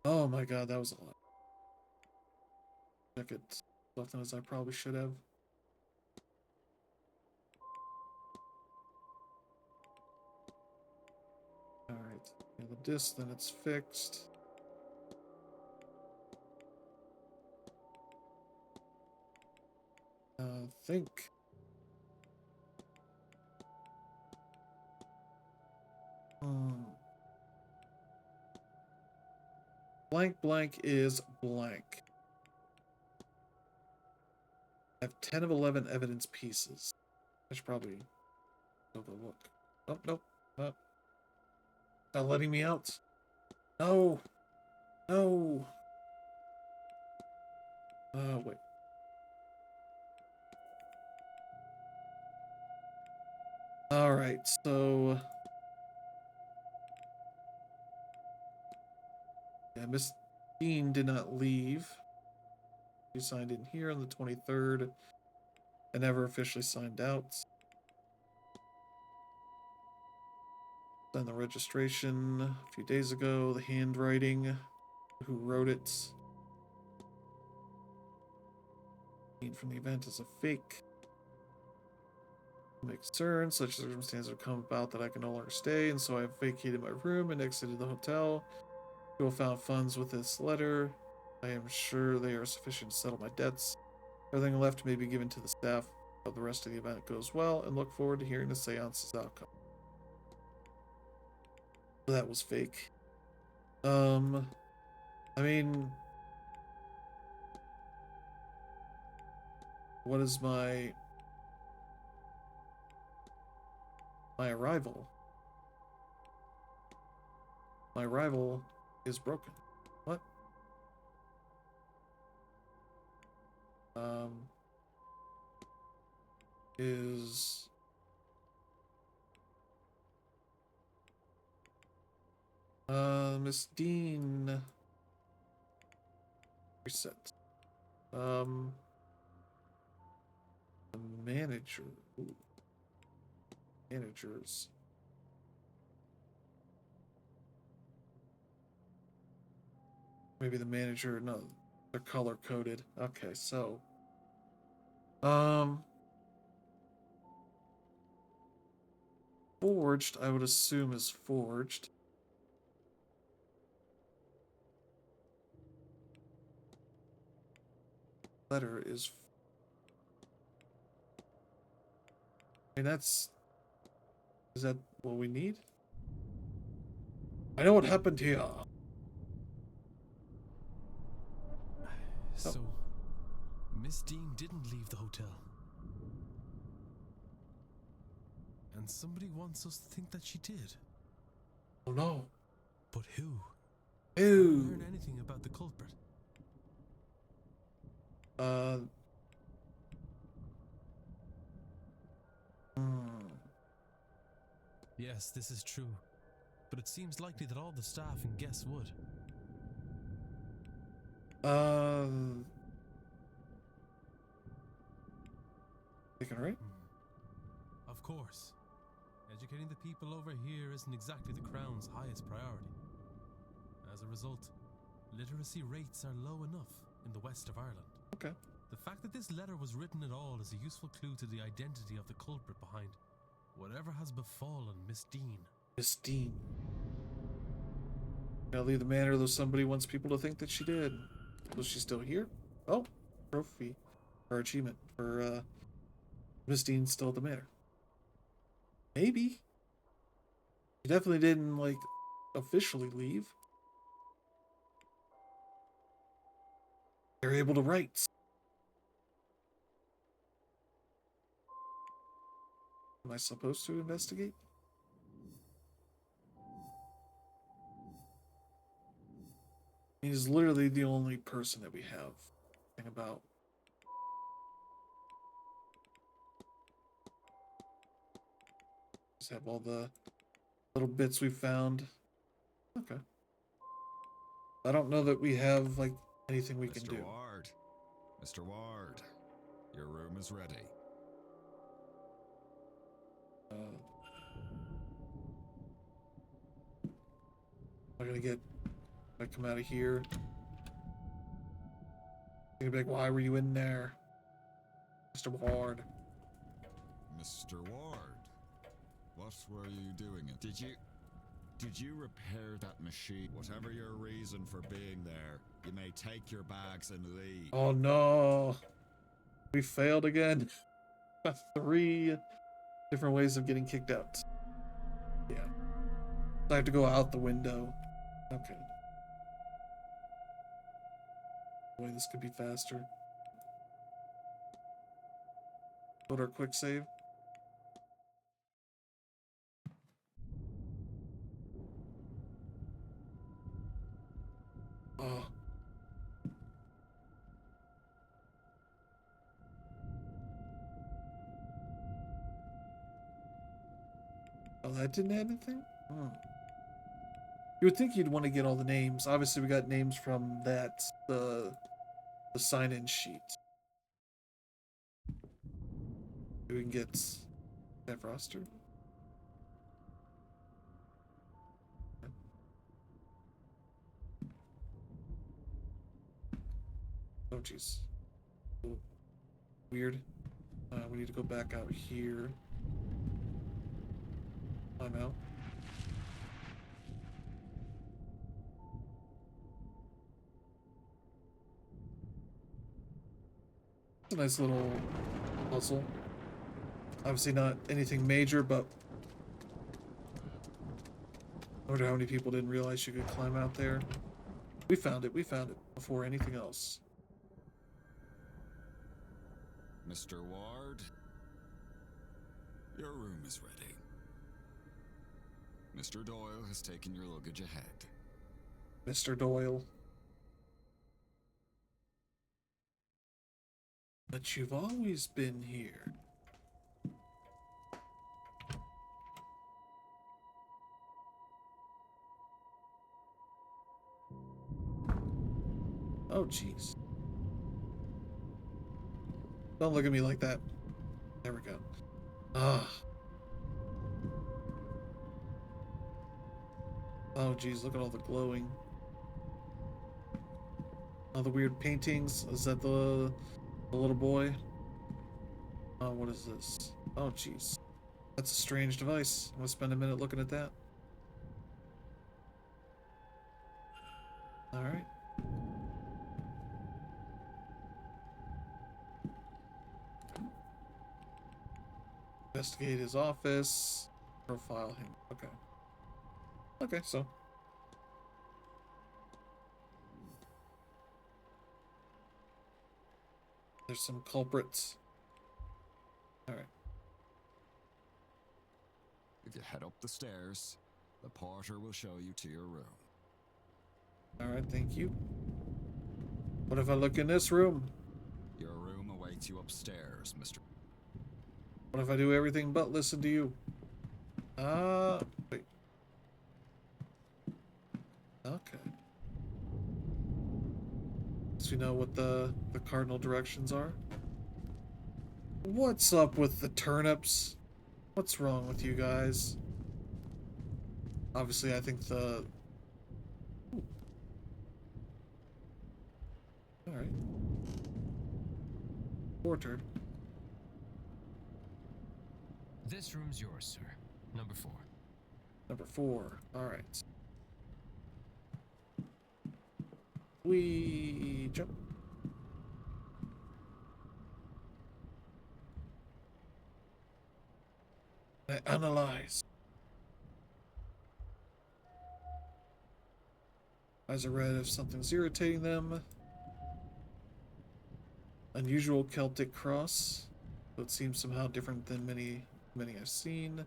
[SPEAKER 1] Oh my god, that was a lot. Check it. Left as I probably should have. Alright. Yeah, the disc, then it's fixed. Think. Blank blank is blank. I have 10 of 11 evidence pieces. I should probably go to look. Oh, nope. Not letting me out. No. No. Wait. Alright, so... Yeah, Miss Dean did not leave. She signed in here on the 23rd. I never officially signed out. Done the registration a few days ago. The handwriting. Who wrote it? From the event is a fake. Makes sense. Such circumstances have come about that I can no longer stay, and so I vacated my room and exited the hotel. People found funds with this letter. I am sure they are sufficient to settle my debts. Everything left may be given to the staff. Hope the rest of the event goes well, and look forward to hearing the seance's outcome. That was fake. I mean, what is my arrival? My arrival is broken. What? Is Miss Dean reset? The manager. Ooh. Managers. Maybe the manager, no, they're color coded. Okay, so forged, I would assume is forged. Letter is, I mean, is that what we need? I know what happened here.
[SPEAKER 3] So, Miss Dean didn't leave the hotel. And somebody wants us to think that she did.
[SPEAKER 1] Oh no.
[SPEAKER 3] But who?
[SPEAKER 1] Who?
[SPEAKER 3] Have we heard anything about the culprit? Yes, this is true. But it seems likely that all the staff and guests would.
[SPEAKER 1] Thinking right?
[SPEAKER 3] Of course. Educating the people over here isn't exactly the Crown's highest priority. As a result, literacy rates are low enough in the west of Ireland.
[SPEAKER 1] Okay.
[SPEAKER 3] The fact that this letter was written at all is a useful clue to the identity of the culprit behind whatever has befallen Miss Dean.
[SPEAKER 1] Miss Dean. Gotta leave the manor, though somebody wants people to think that she did. Was she still here? Oh, trophy. Or achievement for Miss Dean still at the manor. Maybe. She definitely didn't, like, officially leave. They're able to write. Am I supposed to investigate? He's literally the only person that we have. Think about. Just have all the little bits we found. Okay. I don't know that we have, like, anything we can
[SPEAKER 2] Mr.
[SPEAKER 1] do.
[SPEAKER 2] Ward. Mr. Ward. Your room is ready.
[SPEAKER 1] I'm gonna get... I come out of here. You're gonna be like, why were you in there? Mr. Ward.
[SPEAKER 2] Mr. Ward. What were you doing? Did you repair that machine? Whatever your reason for being there, you may take your bags and leave.
[SPEAKER 1] Oh no. We failed again. Got 3 different ways of getting kicked out. Yeah. I have to go out the window. Okay. Boy, this could be faster. Go to our quick save. Oh. Oh, that didn't add anything? Hmm. You would think you'd want to get all the names. Obviously, we got names from that, the sign-in sheet. We can get that roster. Oh, jeez. Oh, weird. We need to go back out here. I'm out. It's a nice little puzzle. Obviously not anything major, but I wonder how many people didn't realize you could climb out there. We found it before anything else.
[SPEAKER 2] Mr. Ward, your room is ready. Mr. Doyle has taken your luggage ahead.
[SPEAKER 1] Mr. Doyle. But you've always been here. Oh, jeez. Don't look at me like that. There we go. Ah. Oh, jeez, look at all the glowing. All the weird paintings. Is that the little boy? Oh, what is this? Oh, jeez. That's a strange device. I'm gonna spend a minute looking at that. Alright. Investigate his office. Profile him. Okay. Okay, so. There's some culprits. Alright.
[SPEAKER 2] If you head up the stairs, the porter will show you to your room.
[SPEAKER 1] Alright, thank you. What if I look in this room?
[SPEAKER 2] Your room awaits you upstairs, Mr.
[SPEAKER 1] What if I do everything but listen to you? Wait. Okay. So we know what the cardinal directions are. What's up with the turnips? What's wrong with you guys? Obviously, I think the... Alright. Porter.
[SPEAKER 4] This room's yours, sir. Number 4.
[SPEAKER 1] Number 4. Alright. We jump. I analyze. Eyes are red if something's irritating them. Unusual Celtic cross. So it seems somehow different than many I've seen.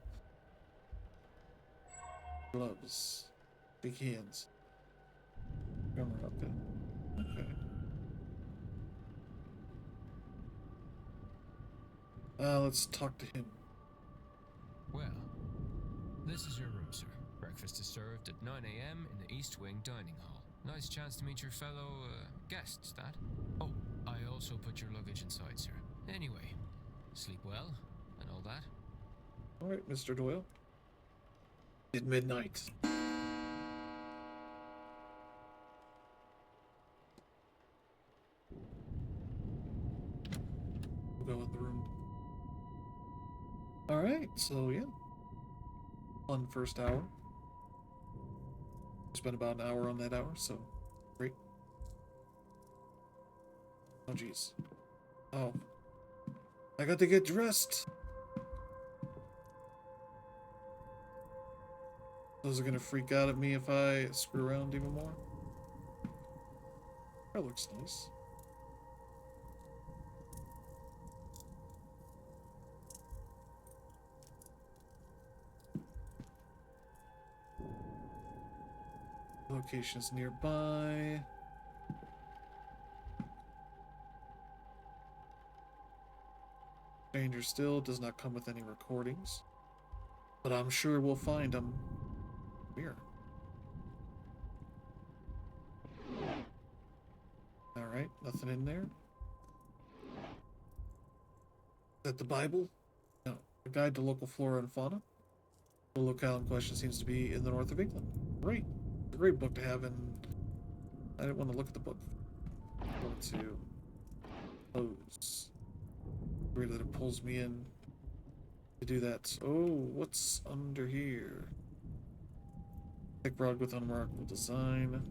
[SPEAKER 1] Gloves. Big hands. Camera okay. Okay. Let's talk to him.
[SPEAKER 4] Well, this is your room, sir. Breakfast is served at 9 a.m. in the East Wing Dining Hall. Nice chance to meet your fellow guests, that. Oh, I also put your luggage inside, sir. Anyway, sleep well and all that.
[SPEAKER 1] All right, Mr. Doyle. At midnight. We'll go in the room. All right, so yeah. Fun first hour. Spent about an hour on that hour, so great. Oh, jeez. Oh. I got to get dressed. Those are gonna freak out at me if I screw around even more. That looks nice. Locations nearby. Stranger still does not come with any recordings, but I'm sure we'll find them. Here. Alright, nothing in there. Is that the Bible? No. A guide to local flora and fauna. The locale in question seems to be in the north of England. Great. It's a great book to have, and I didn't want to look at the book. I wanted to close. Weird that it pulls me in to do that. Oh, what's under here? Thick rod with unremarkable design.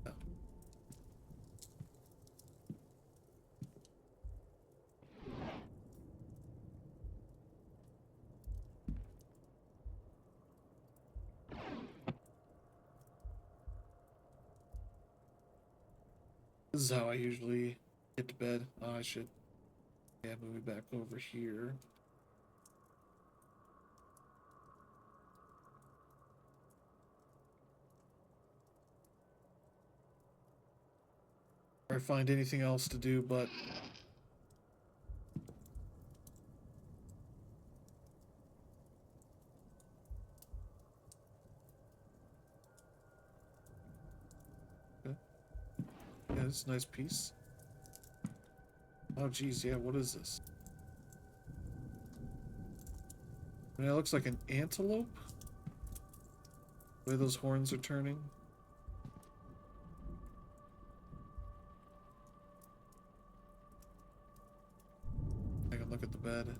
[SPEAKER 1] Oh. This is how I usually get to bed. Oh, I should move it back over here. Or I find anything else to do, but okay. Yeah, it's a nice piece. Oh, geez, yeah, what is this? I mean, it looks like an antelope. The way those horns are turning. I can look at the bed.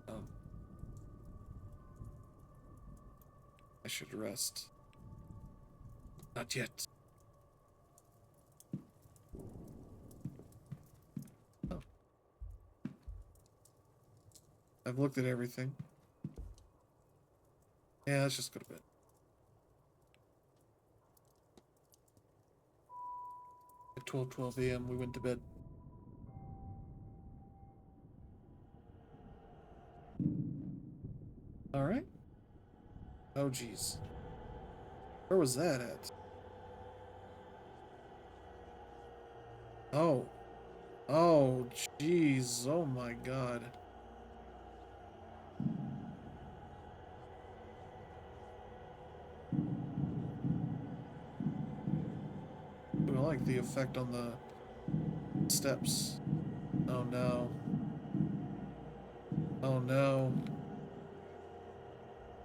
[SPEAKER 1] Oh. I should rest. Not yet. Oh. I've looked at everything. Yeah, let's just go to bed. At 12 a.m. we went to bed. Alright. Oh, jeez. Where was that at? Oh. Oh, jeez. Oh, my God. Ooh, I like the effect on the steps. Oh, no. Oh, no.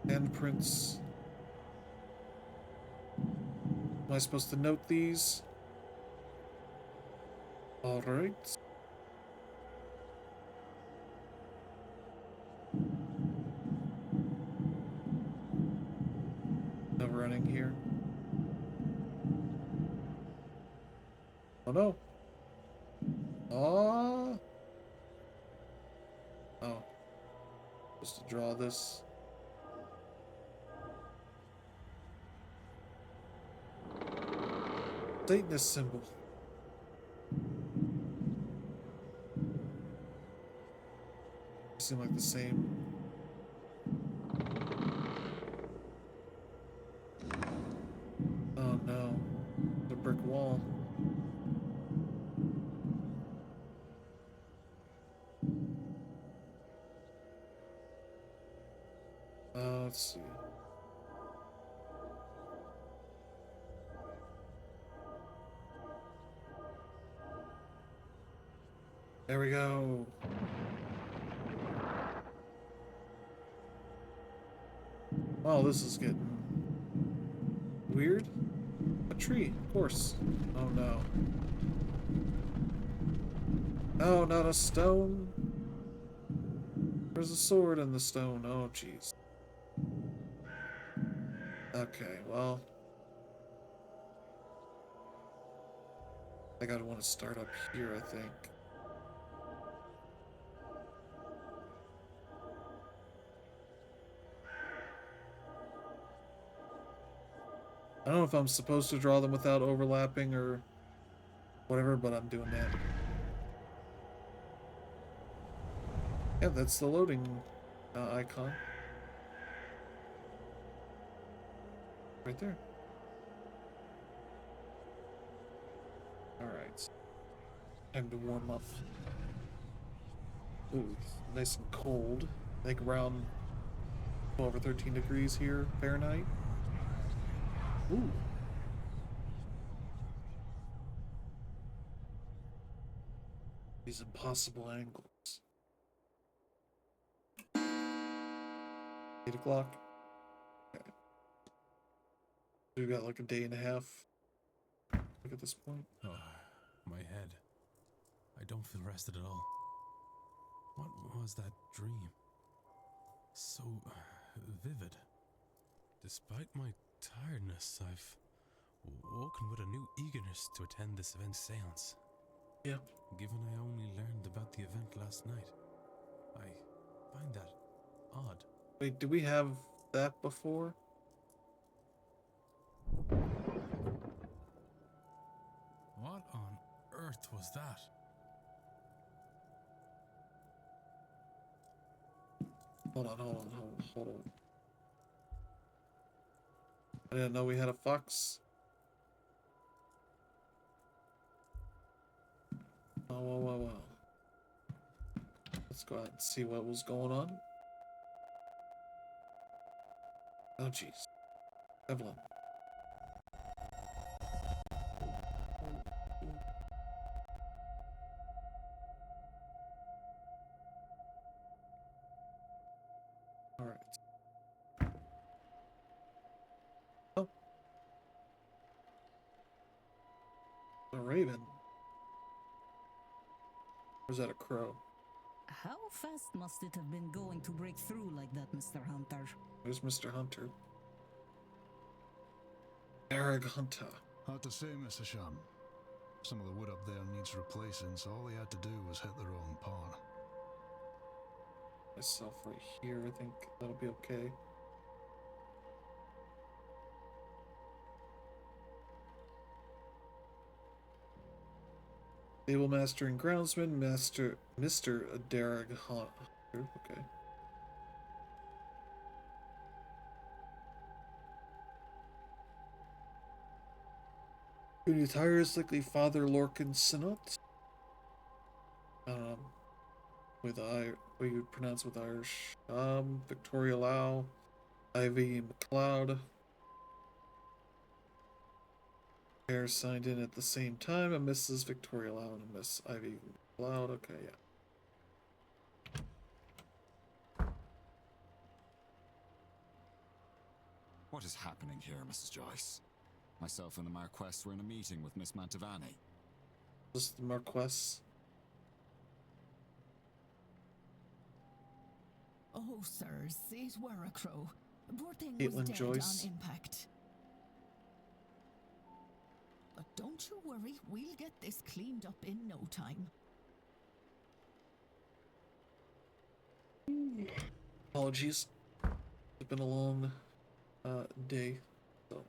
[SPEAKER 1] Handprints. Am I supposed to note these? Alright. No running here. Oh no. Oh. Oh. Supposed to draw this. Satanist symbol. Seem like the same. Oh no. The brick wall. There we go. Oh, this is getting weird. A tree, of course. Oh no. Oh, not a stone. There's a sword in the stone. Oh, jeez. Okay, well. I gotta want to start up here, I think. I don't know if I'm supposed to draw them without overlapping or whatever, but I'm doing that. Yeah, that's the loading icon. Right there. Alright. Time to warm up. Ooh, it's nice and cold. I think around 12 or 13 degrees here, Fahrenheit. Ooh. These impossible angles. 8 o'clock. Okay. We got like a day and a half. Look at this point.
[SPEAKER 3] Oh, my head. I don't feel rested at all. What was that dream? So vivid. Despite my tiredness, I've woken with a new eagerness to attend this event's seance.
[SPEAKER 1] Yeah.
[SPEAKER 3] Given I only learned about the event last night, I find that odd.
[SPEAKER 1] Wait, did we have that before?
[SPEAKER 3] What on earth was that?
[SPEAKER 1] Hold on. I didn't know we had a fox. Whoa. Let's go out and see what was going on. Oh, jeez. Evelyn. Alright. Oh. A raven. Or is that a crow?
[SPEAKER 5] How fast must it have been going to break through like that, Mr. Hunter?
[SPEAKER 1] There's Mr. Hunter. Eric Hunter.
[SPEAKER 6] Hard to say, Mr. Sham. Some of the wood up there needs replacing, so all they had to do was hit the wrong part.
[SPEAKER 1] Myself right here, I think that'll be okay. Stable Master and Groundsman, Mr. Derek Hunter. Okay. Who tirelessly Father Lorcan Sinnott? With what you would pronounce with Irish. Victoria Lau, Ivy McLeod. Pairs signed in at the same time, a Mrs. Victoria Lau and a Miss Ivy McLeod. Okay, yeah.
[SPEAKER 2] What is happening here, Mrs. Joyce? Myself and the Marquess were in a meeting with Miss Mantovani.
[SPEAKER 1] This is the Marquess.
[SPEAKER 5] Oh, sirs, it were a crow. Poor thing
[SPEAKER 1] Caitlin
[SPEAKER 5] was dead
[SPEAKER 1] Joyce.
[SPEAKER 5] on impact. But don't you worry, we'll get this cleaned up in no time.
[SPEAKER 1] Apologies. It's been a long day. So.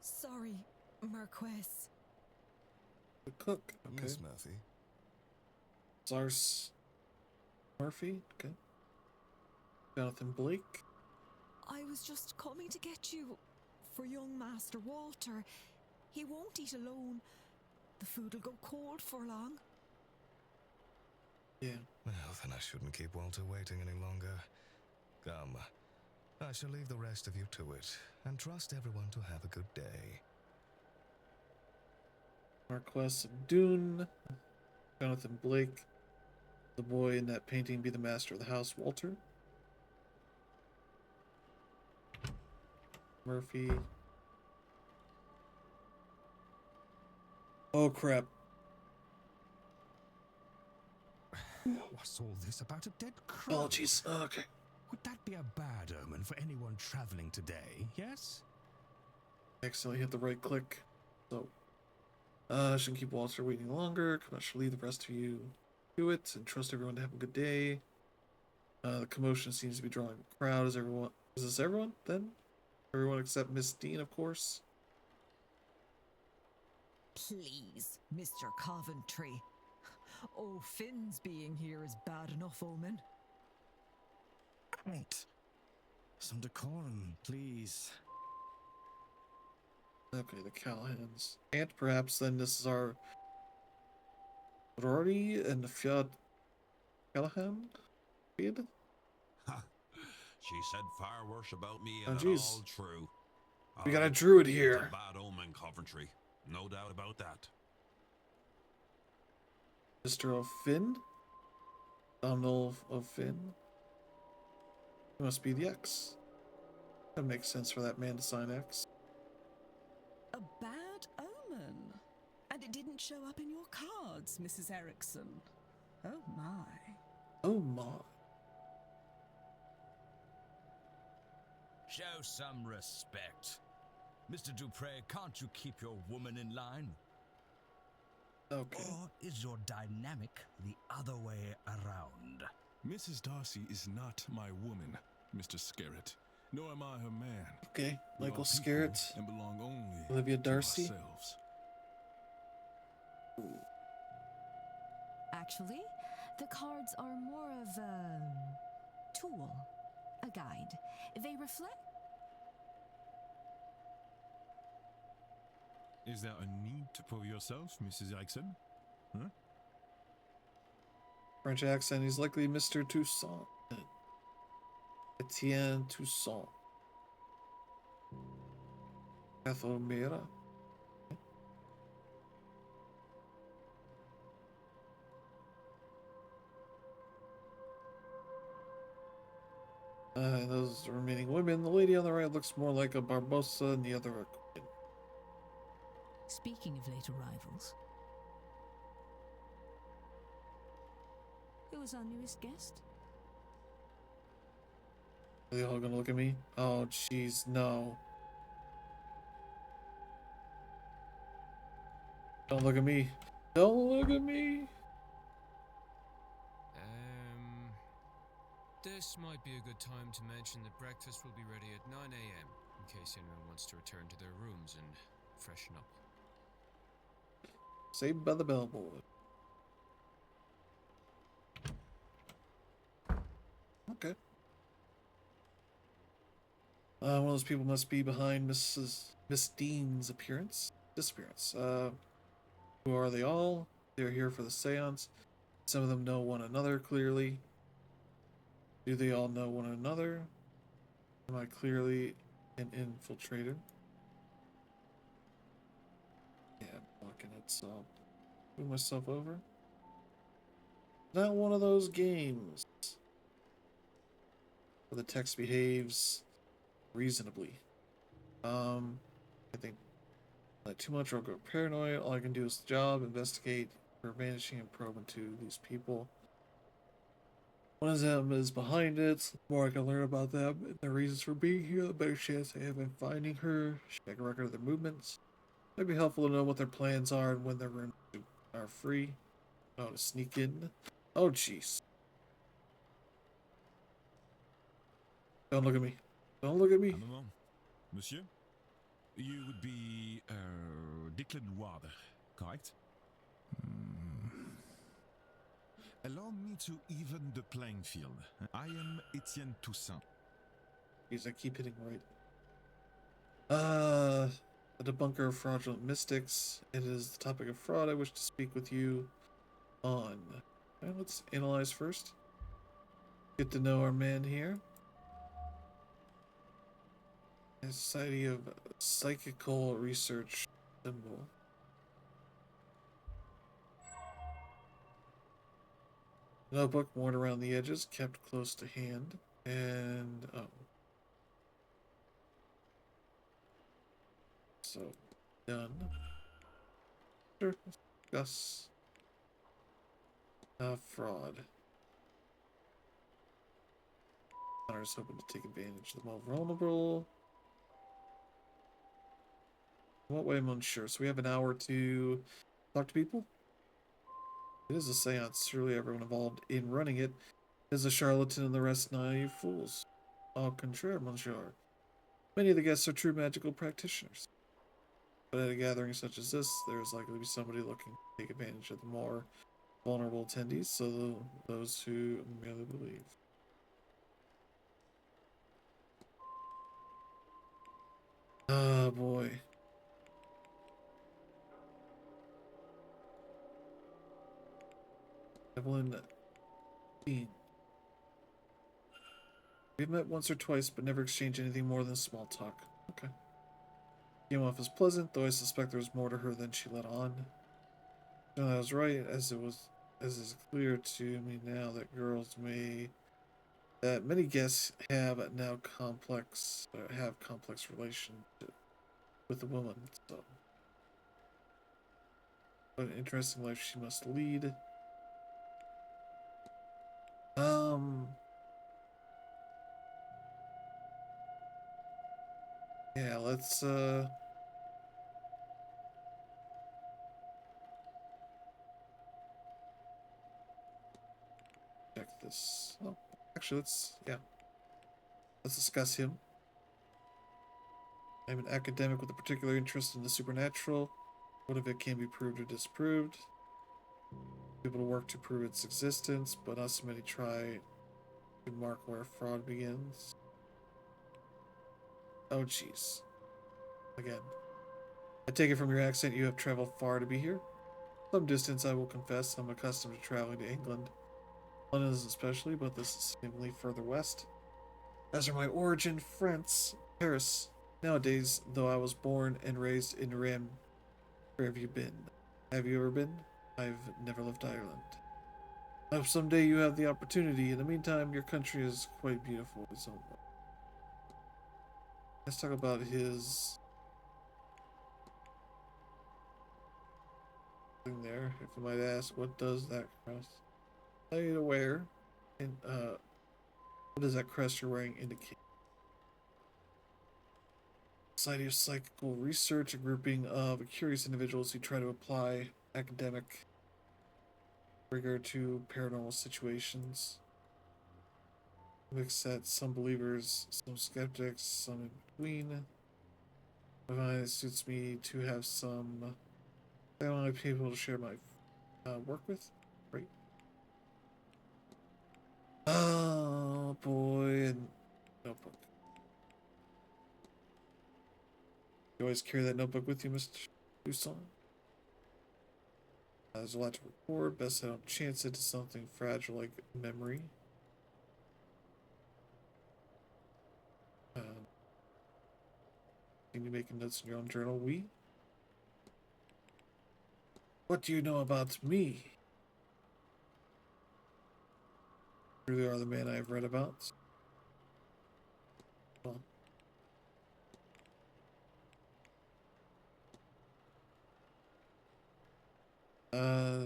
[SPEAKER 7] Sorry, Marquess.
[SPEAKER 1] The cook. Okay.
[SPEAKER 6] Miss Murphy.
[SPEAKER 1] Zars Murphy. Okay. Jonathan Blake.
[SPEAKER 7] I was just coming to get you for young Master Walter. He won't eat alone. The food'll go cold for long.
[SPEAKER 1] Yeah.
[SPEAKER 8] Well, then I shouldn't keep Walter waiting any longer. Come, I shall leave the rest of you to it, and trust everyone to have a good day.
[SPEAKER 1] Marquess of Dune. Jonathan Blake. The boy in that painting be the master of the house, Walter. Murphy. Oh crap.
[SPEAKER 9] What's all this about a dead crow?
[SPEAKER 1] Oh jeez. Okay.
[SPEAKER 9] Would that be a bad omen for anyone traveling today, yes?
[SPEAKER 1] Accidentally hit the right click. So shouldn't keep Walter waiting longer. Come on, should leave the rest of you do it and trust everyone to have a good day. The commotion seems to be drawing a crowd. Is this everyone then? Everyone except Miss Dean, of course.
[SPEAKER 7] Please, Mr. Coventry. Oh, Finn's being here is bad enough omen.
[SPEAKER 9] Right. Some decorum, please.
[SPEAKER 1] Okay, the Callahans. And perhaps then this is our Rory and Fiat Callahan? Fiat?
[SPEAKER 10] She said far worse about me,
[SPEAKER 1] Oh,
[SPEAKER 10] and
[SPEAKER 1] jeez.
[SPEAKER 10] all true.
[SPEAKER 1] We got a
[SPEAKER 10] Alright,
[SPEAKER 1] druid
[SPEAKER 10] it's
[SPEAKER 1] here.
[SPEAKER 10] a bad omen, Coventry. No doubt about that.
[SPEAKER 1] Mr. O'Finn? Domhnall O'Finn? He must be the X. That makes sense for that man to sign X.
[SPEAKER 11] A bad omen. And it didn't show up in your cards, Mrs. Erickson. Oh my.
[SPEAKER 1] Oh my.
[SPEAKER 12] Show some respect. Mr. Dupre, can't you keep your woman in line?
[SPEAKER 1] Okay.
[SPEAKER 12] Or is your dynamic the other way around?
[SPEAKER 3] Mrs. Darcy is not my woman, Mr. Scarrett, nor am I her man.
[SPEAKER 1] Okay,
[SPEAKER 3] We
[SPEAKER 1] Michael
[SPEAKER 3] are people
[SPEAKER 1] Scarrett.
[SPEAKER 3] and belong only
[SPEAKER 1] Olivia
[SPEAKER 3] to
[SPEAKER 1] Darcy.
[SPEAKER 3] ourselves.
[SPEAKER 13] Actually, the cards are more of a tool, a guide. They reflect.
[SPEAKER 3] Is there a need to prove yourself, Mrs. Erickson? Huh?
[SPEAKER 1] French accent, he's likely Mr. Toussaint. Etienne Toussaint. Cathomera. Those remaining women, the lady on the right looks more like a Barbosa and the other a queen.
[SPEAKER 5] Speaking of late arrivals, who was our newest guest?
[SPEAKER 1] Are they all gonna look at me? Oh, jeez, no. Don't look at me. Don't look at me.
[SPEAKER 4] This might be a good time to mention that breakfast will be ready at 9 a.m. in case anyone wants to return to their rooms and freshen up.
[SPEAKER 1] Saved by the bell boy. Okay. One of those people must be behind Miss Dean's disappearance. Who are they all? They're here for the seance. Some of them know one another clearly. Do they all know one another? Am I clearly an infiltrator? Yeah, I'm blocking it, so I'll move myself over. Not one of those games where the text behaves reasonably. I think not too much or I'll go paranoid. All I can do is the job, investigate for vanishing and probe into these people. One of them is behind it. The more I can learn about them and their reasons for being here, the better chance I have in finding her. Should make a record of their movements. Might be helpful to know what their plans are and when their rooms are free. Oh, to sneak in. Oh, jeez. Don't look at me. Don't look at me.
[SPEAKER 3] Un moment. Monsieur? You would be, Declan Water, correct? Allow me to even the playing field. I am Etienne Toussaint.
[SPEAKER 1] Jeez, I keep hitting right. A debunker of fraudulent mystics. It is the topic of fraud I wish to speak with you on. Okay, let's analyze first. Get to know our man here. A Society of Psychical Research symbol. Notebook worn around the edges, kept close to hand, and oh. So, done. Sure, discuss. Fraud. Connor is hoping to take advantage of the more vulnerable. In what way, I'm unsure. So we have an hour to talk to people? It is a seance. Surely everyone involved in running it is a charlatan and the rest naive fools. Au contraire, monsieur. Many of the guests are true magical practitioners. But at a gathering such as this, there is likely to be somebody looking to take advantage of the more vulnerable attendees, so those who merely believe. Oh boy. Evelyn Dean. We've met once or twice, but never exchanged anything more than small talk. Okay. Came off as pleasant, though I suspect there was more to her than she let on. No, I was right, as is clear to me now that many guests have complex relationship with the woman. So, what an interesting life she must lead. Yeah, let's check this. Oh, actually, let's discuss him. I'm an academic with a particular interest in the supernatural. What if it can be proved or disproved? People to work to prove its existence, but not so many try to mark where fraud begins. Oh, jeez. Again. I take it from your accent you have traveled far to be here? Some distance, I will confess. I'm accustomed to traveling to England. London especially, but this is seemingly further west. As are my origin, France, Paris. Nowadays, though I was born and raised in Rennes, where have you been? Have you ever been? I've never left Ireland. I hope someday you have the opportunity. In the meantime, your country is quite beautiful. Its own way. Let's talk about his thing there. If you might ask, what does that crest? Are you aware? And what does that crest you're wearing indicate? Society of Psychical Research, a grouping of curious individuals who try to apply academic rigor to paranormal situations. Mixed set, some believers, some skeptics, some in between. I find it suits me to have some people to share my work with. Right. Oh boy, and notebook. You always carry that notebook with you, Mr. Dusson? There's a lot to record. Best I don't chance it to something fragile like memory. Can you make notes in your own journal? What do you know about me? You really are the man I have read about. Well,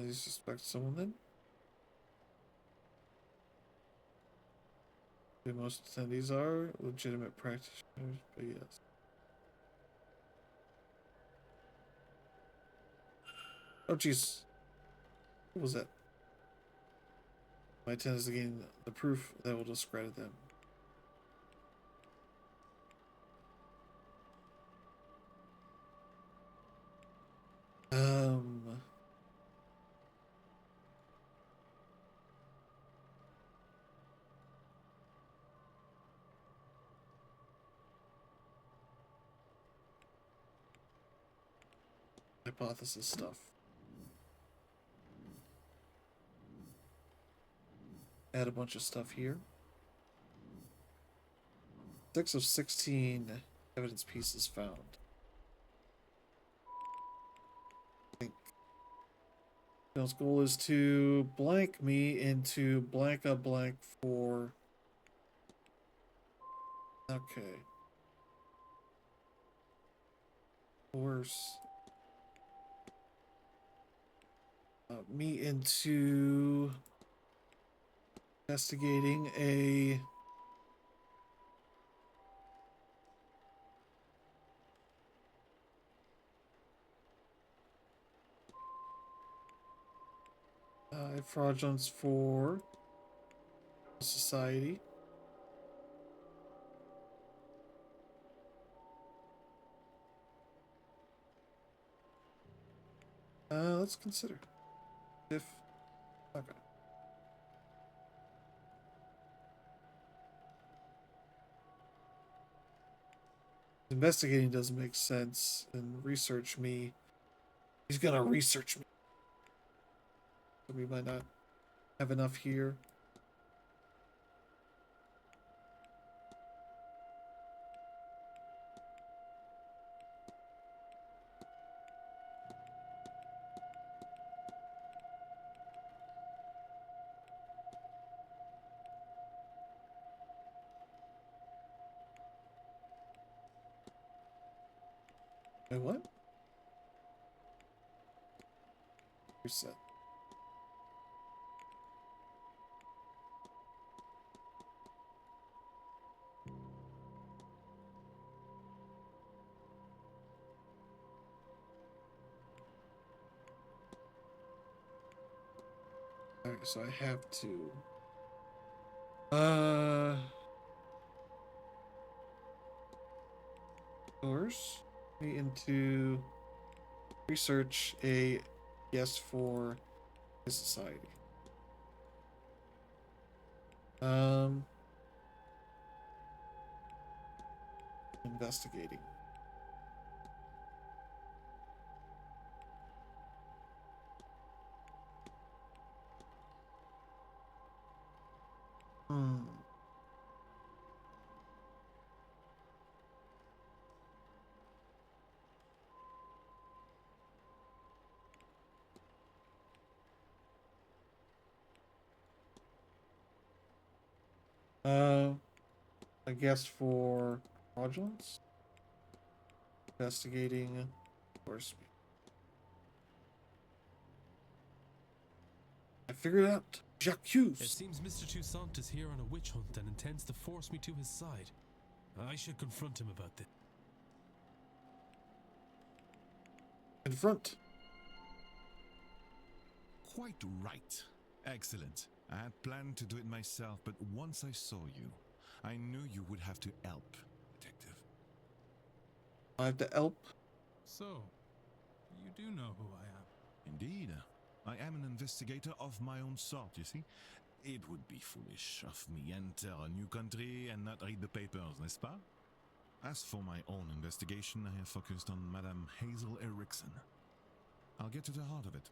[SPEAKER 1] you suspect someone then? Most attendees are legitimate practitioners, but yes. Oh jeez. What was that? My intent is to gain the proof that will discredit them. Hypothesis stuff. Add a bunch of stuff here. 6 of 16 evidence pieces found. I think Bill's goal is to blank me into blank a blank for... Okay. Force me into investigating a fraudulence for society. Let's consider if okay. Investigating doesn't make sense, and research me. He's gonna research me. So we might not have enough here. Wait, what? Reset. Alright, so I have to source me into research a yes for his society. Investigating. I guess for fraudulence? Investigating, of course. I figured it out. Jacques.
[SPEAKER 3] It seems Mr. Toussaint is here on a witch hunt and intends to force me to his side. I should confront him about this.
[SPEAKER 1] Confront.
[SPEAKER 10] Quite right. Excellent. I had planned to do it myself, but once I saw you, I knew you would have to help, Detective.
[SPEAKER 1] I have to help?
[SPEAKER 3] So, you do know who I am?
[SPEAKER 10] Indeed. I am an investigator of my own sort, you see. It would be foolish of me enter a new country and not read the papers, n'est-ce pas? As for my own investigation, I have focused on Madame Hazel Erickson. I'll get to the heart of it.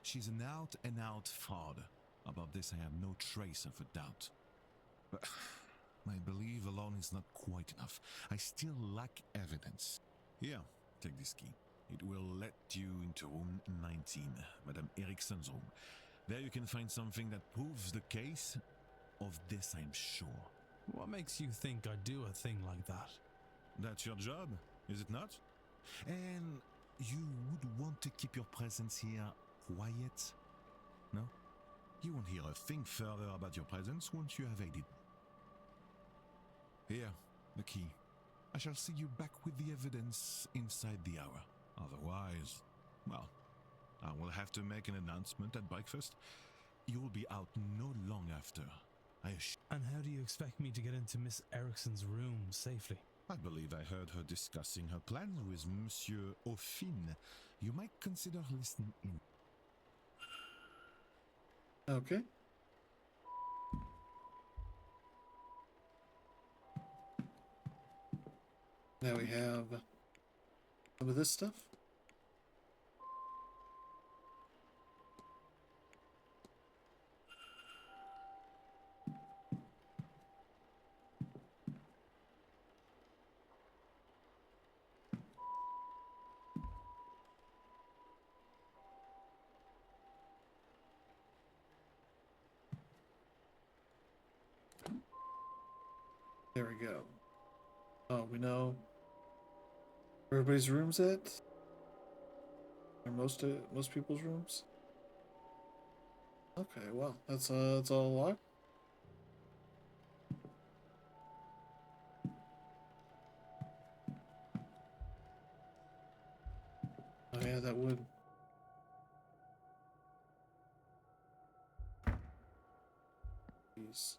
[SPEAKER 10] She's an out-and-out fraud. About this, I have no trace of a doubt. But my belief alone is not quite enough. I still lack evidence. Here, take this key. It will let you into room 19, Madame Erickson's room. There you can find something that proves the case. Of this, I'm sure.
[SPEAKER 3] What makes you think I'd do a thing like that?
[SPEAKER 10] That's your job, is it not? And you would want to keep your presence here quiet? No? You won't hear a thing further about your presence once you have aided. Here, the key. I shall see you back with the evidence inside the hour. Otherwise, well, I will have to make an announcement at breakfast. You will be out no long after, I assure.
[SPEAKER 3] And how do you expect me to get into Miss Erickson's room safely?
[SPEAKER 10] I believe I heard her discussing her plans with Monsieur Aufin. You might consider listening in.
[SPEAKER 1] Okay. Now we have some of this stuff. There we go. Oh, we know where everybody's rooms at? Or most people's rooms? Okay, well, that's all locked. Oh yeah, that would. Jeez.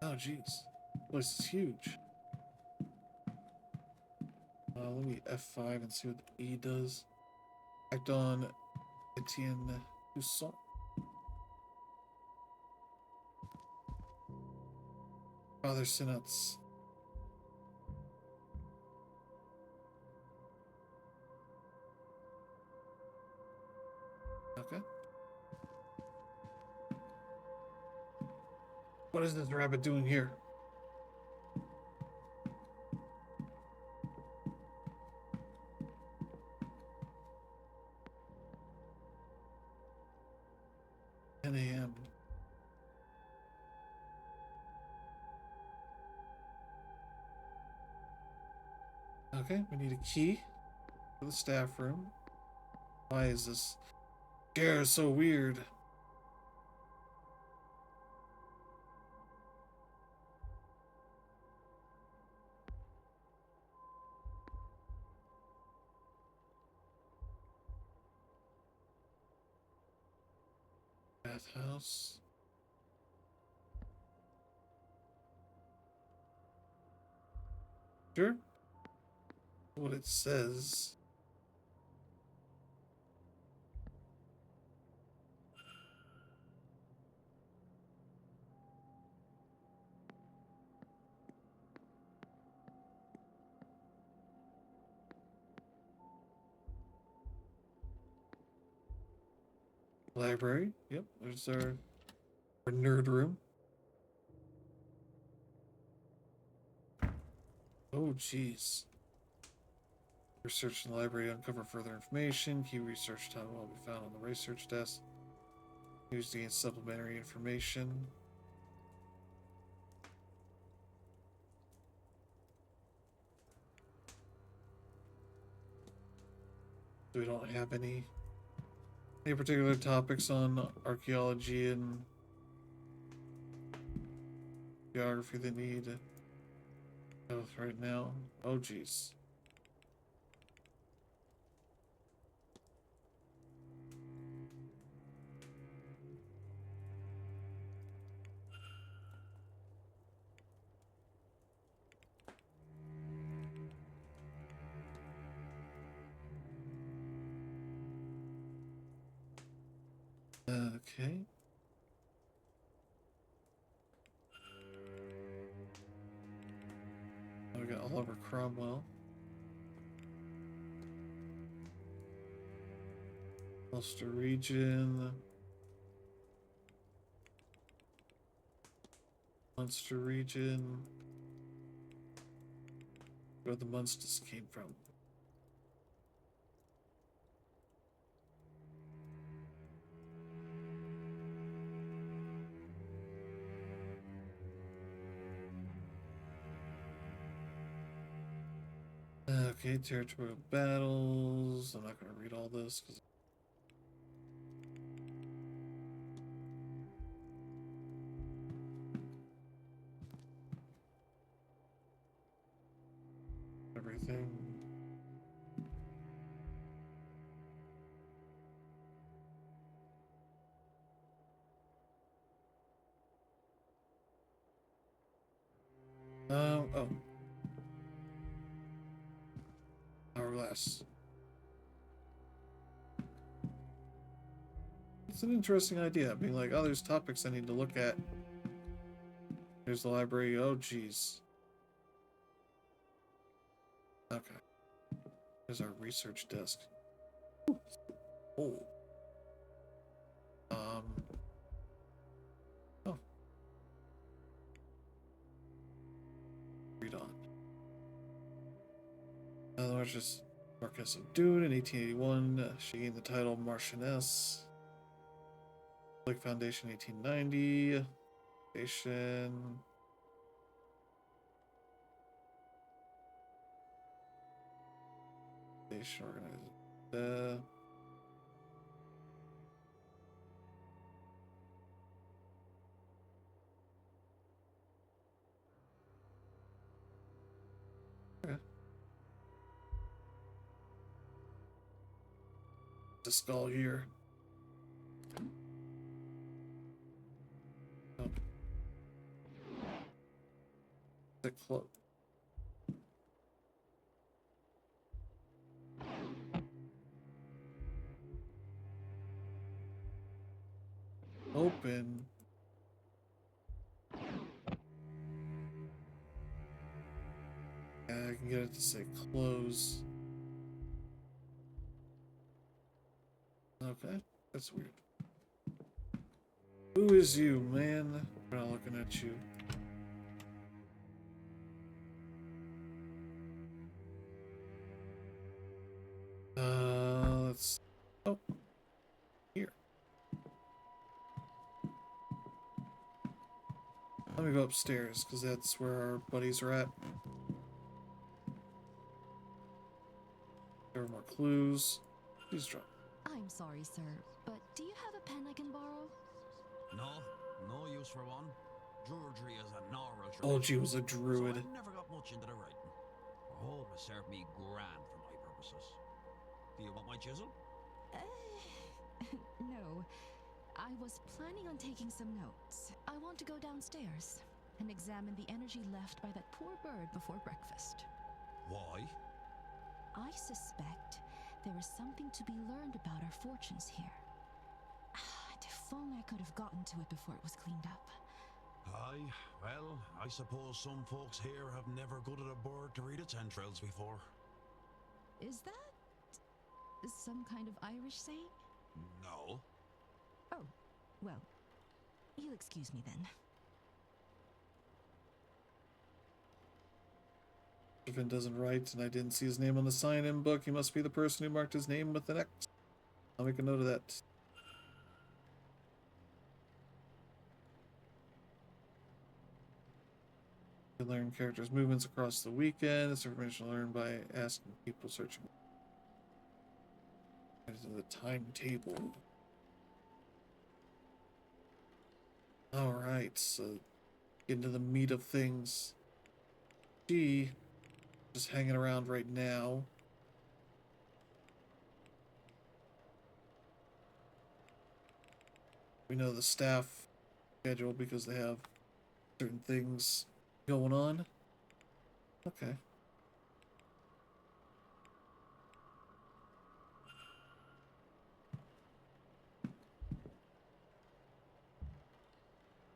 [SPEAKER 1] Oh jeez, this place is huge. Let me F5 and see what the E does. Act on Etienne Toussaint. Father Seance. Okay. What is this rabbit doing here? AM. Okay, we need a key for the staff room. Why is this scare so weird? Bathhouse. Sure. What it says. Library. Yep, there's our nerd room. Oh, jeez. Research in the library, uncover further information. Key research time will be found on the research desk. Used to gain supplementary information. We don't have any particular topics on archaeology and geography that need both right now. Oh, jeez. Okay. We got Oliver Cromwell. Ulster region. Munster region. Where the Munsters came from. Okay, territorial battles. I'm not going to read all this because everything. Oh. Hourglass. It's an interesting idea. Being like, oh, there's topics I need to look at. Here's the library. Oh, geez. Okay. There's our research desk. Oh. Oh. Read on. Otherwise, just Marquess of Dune in 1881. She gained the title Marchioness. Blake Foundation 1890. Foundation. Foundation organized. Okay. The skull here. Oh. The cloak. Open. Yeah, I can get it to say close. Okay, that's weird. Who is you, man? I'm not looking at you. Let's. Oh, here. Let me go upstairs because that's where our buddies are at. There are more clues. Please drop.
[SPEAKER 13] I'm sorry, sir, but do you have a pen I can borrow?
[SPEAKER 14] No use for one. Druidry is an oral tradition.
[SPEAKER 1] Oh, gee, was a druid.
[SPEAKER 14] So I never got much into the writing. Oh, it served me grand for my purposes. Do you want my chisel?
[SPEAKER 13] No. I was planning on taking some notes. I want to go downstairs and examine the energy left by that poor bird before breakfast.
[SPEAKER 14] Why?
[SPEAKER 13] I suspect there is something to be learned about our fortunes here. If only I could have gotten to it before it was cleaned up.
[SPEAKER 14] Aye, well, I suppose some folks here have never gutted a bird to read its entrails before.
[SPEAKER 13] Is that some kind of Irish saying?
[SPEAKER 14] No.
[SPEAKER 13] Oh, well, you'll excuse me then.
[SPEAKER 1] If it doesn't write and I didn't see his name on the sign-in book, he must be the person who marked his name with an X. I'll make a note of that. You learn characters' movements across the weekend. This information learned by asking people searching. Into the timetable. Alright, so get into the meat of things. She just hanging around right now. We know the staff schedule because they have certain things going on. Okay.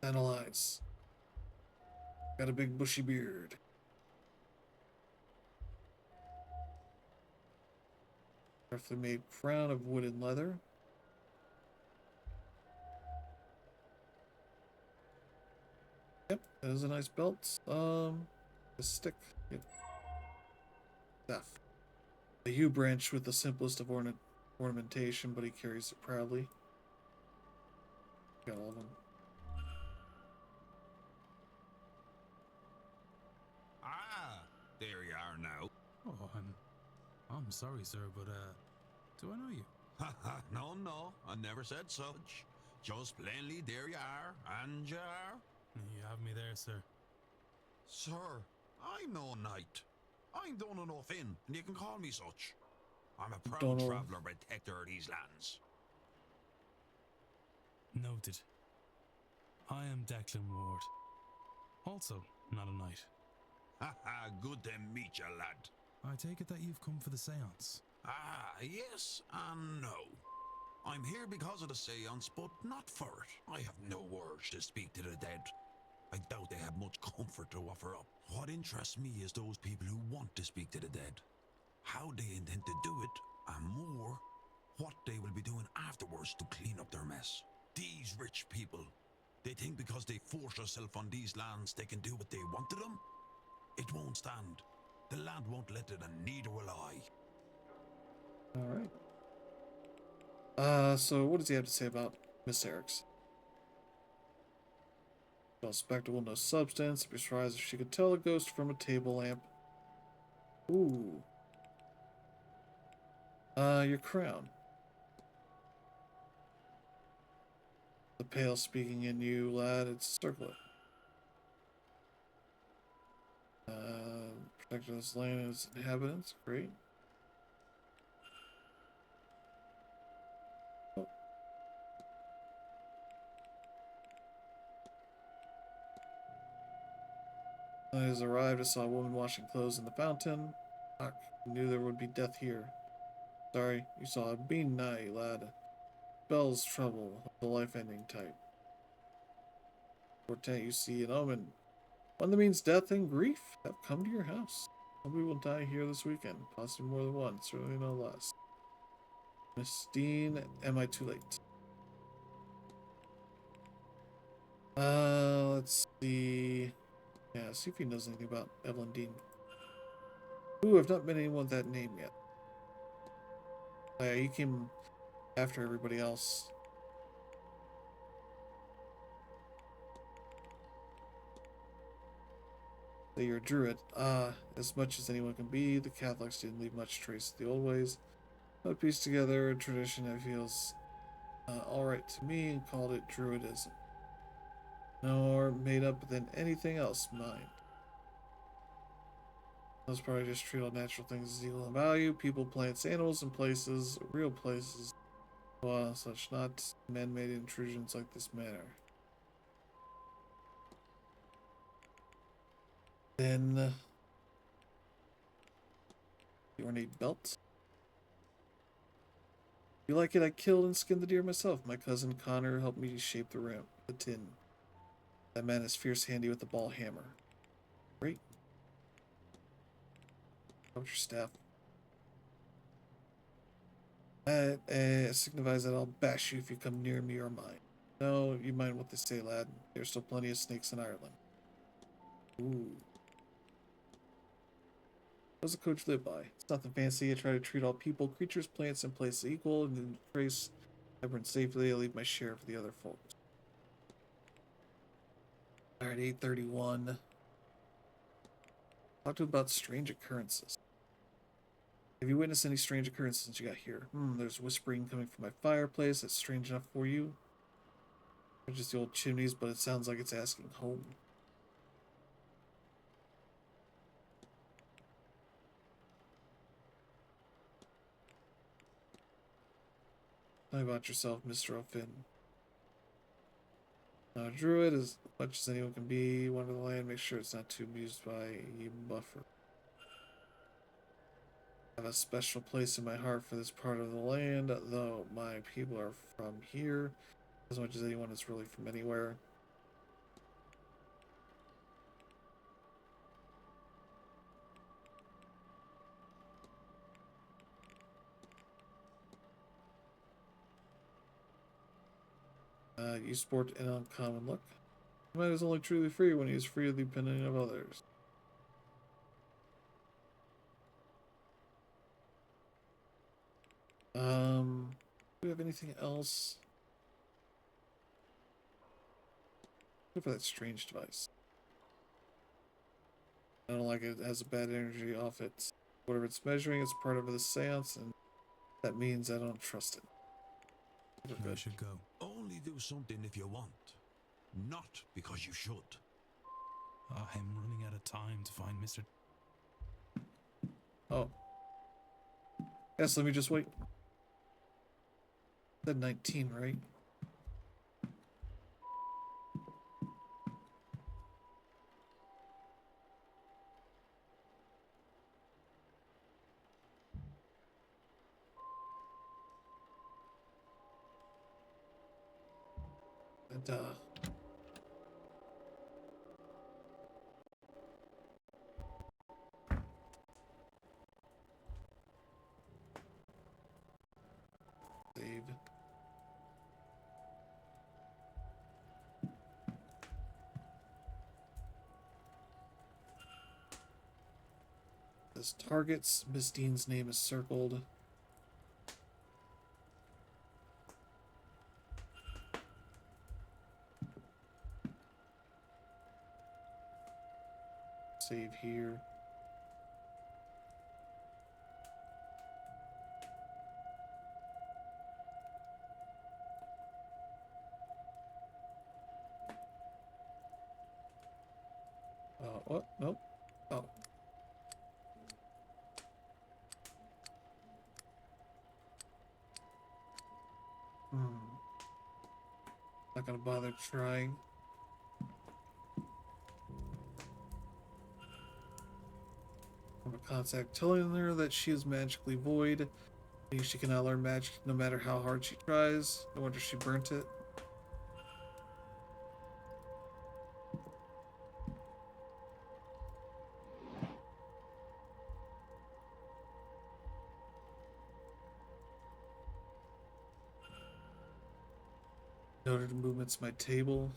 [SPEAKER 1] Analyze. Got a big bushy beard. Carefully made crown of wood and leather. Yep, that is a nice belt. A stick. Yep. Staff. A yew branch with the simplest of ornamentation, but he carries it proudly. Got all of them.
[SPEAKER 14] Ah, there you are now.
[SPEAKER 3] Oh, I'm sorry, sir, but do I know you?
[SPEAKER 14] No, I never said such. Just plainly, there you are, and you are.
[SPEAKER 3] You have me there, sir.
[SPEAKER 14] Sir, I'm no knight. I'm done enough in, and you can call me such. I'm a proud traveller, protector of these lands.
[SPEAKER 3] Noted. I am Declan Ward. Also, not a knight.
[SPEAKER 14] Good to meet you, lad.
[SPEAKER 3] I take it that you've come for the seance.
[SPEAKER 14] Yes and no. I'm here because of the seance, but not for it. I have no urge to speak to the dead. I doubt they have much comfort to offer up. What interests me is those people who want to speak to the dead. How they intend to do it, and more, what they will be doing afterwards to clean up their mess. These rich people, they think because they force themselves on these lands they can do what they want to them? It won't stand. The land won't let it, and neither will I.
[SPEAKER 1] Alright. So what does he have to say about Miss Erickson? No spectacle, no substance. Be surprised if she could tell a ghost from a table lamp. Ooh. Your crown. The pale speaking in you, lad. It's circlet. Protect this land and its inhabitants. Great. Oh. When I arrived, I saw a woman washing clothes in the fountain. I knew there would be death here. Sorry, you saw a bean nigh, lad. Spells trouble, the life-ending type. Portent, you see an omen. One that means death and grief have come to your house. Somebody will die here this weekend, possibly more than one, certainly no less. Miss Dean, am I too late? Let's see. Yeah, see if he knows anything about Evelyn Dean. Ooh, I've not met anyone with that name yet. He came after everybody else. So you're a druid. As much as anyone can be, the Catholics didn't leave much trace of the old ways. But pieced together a tradition that feels alright to me and called it druidism. No more made up than anything else, mine. Most probably just treat all natural things as equal in value. People, plants, animals, and places, real places. Well, such not man-made intrusions like this manor. Then the ornate belt. You like it? I killed and skinned the deer myself. My cousin Connor helped me shape the tin. That man is fierce handy with the ball hammer. Great. How's your staff? That signifies that I'll bash you if you come near me or mine. No, you mind what they say, lad. There's still plenty of snakes in Ireland. Ooh. What does the coach live by? It's nothing fancy. I try to treat all people, creatures, plants, and places equal, and in trace I burn safely. I leave my share for the other folks. Alright, 8:31. Talk to him about strange occurrences. Have you witnessed any strange occurrences since you got here? There's whispering coming from my fireplace. That's strange enough for you. Or just the old chimneys, but it sounds like it's asking home. Tell me about yourself, Mr. O'Finn. Now, a druid, as much as anyone can be, one of the land, make sure it's not too abused by you buffer. I have a special place in my heart for this part of the land, though my people are from here, as much as anyone is really from anywhere. You sport an uncommon look. A man is only truly free when he is free of the opinion of others. Do we have anything else? Look for that strange device. I don't like it. It has a bad energy off it. Whatever it's measuring, it's part of the seance, and that means I don't trust it.
[SPEAKER 3] I should go.
[SPEAKER 14] Only do something if you want, not because you should.
[SPEAKER 3] I'm running out of time to find Mr.
[SPEAKER 1] Oh. Yes, let me just wait. Said 19, right? And, save. As targets, Miss Dean's name is circled. Save here. What? Nope. Oh. Not gonna bother trying. From a contact telling her that she is magically void. Meaning she cannot learn magic no matter how hard she tries. No wonder she burnt it. Noted movements my table.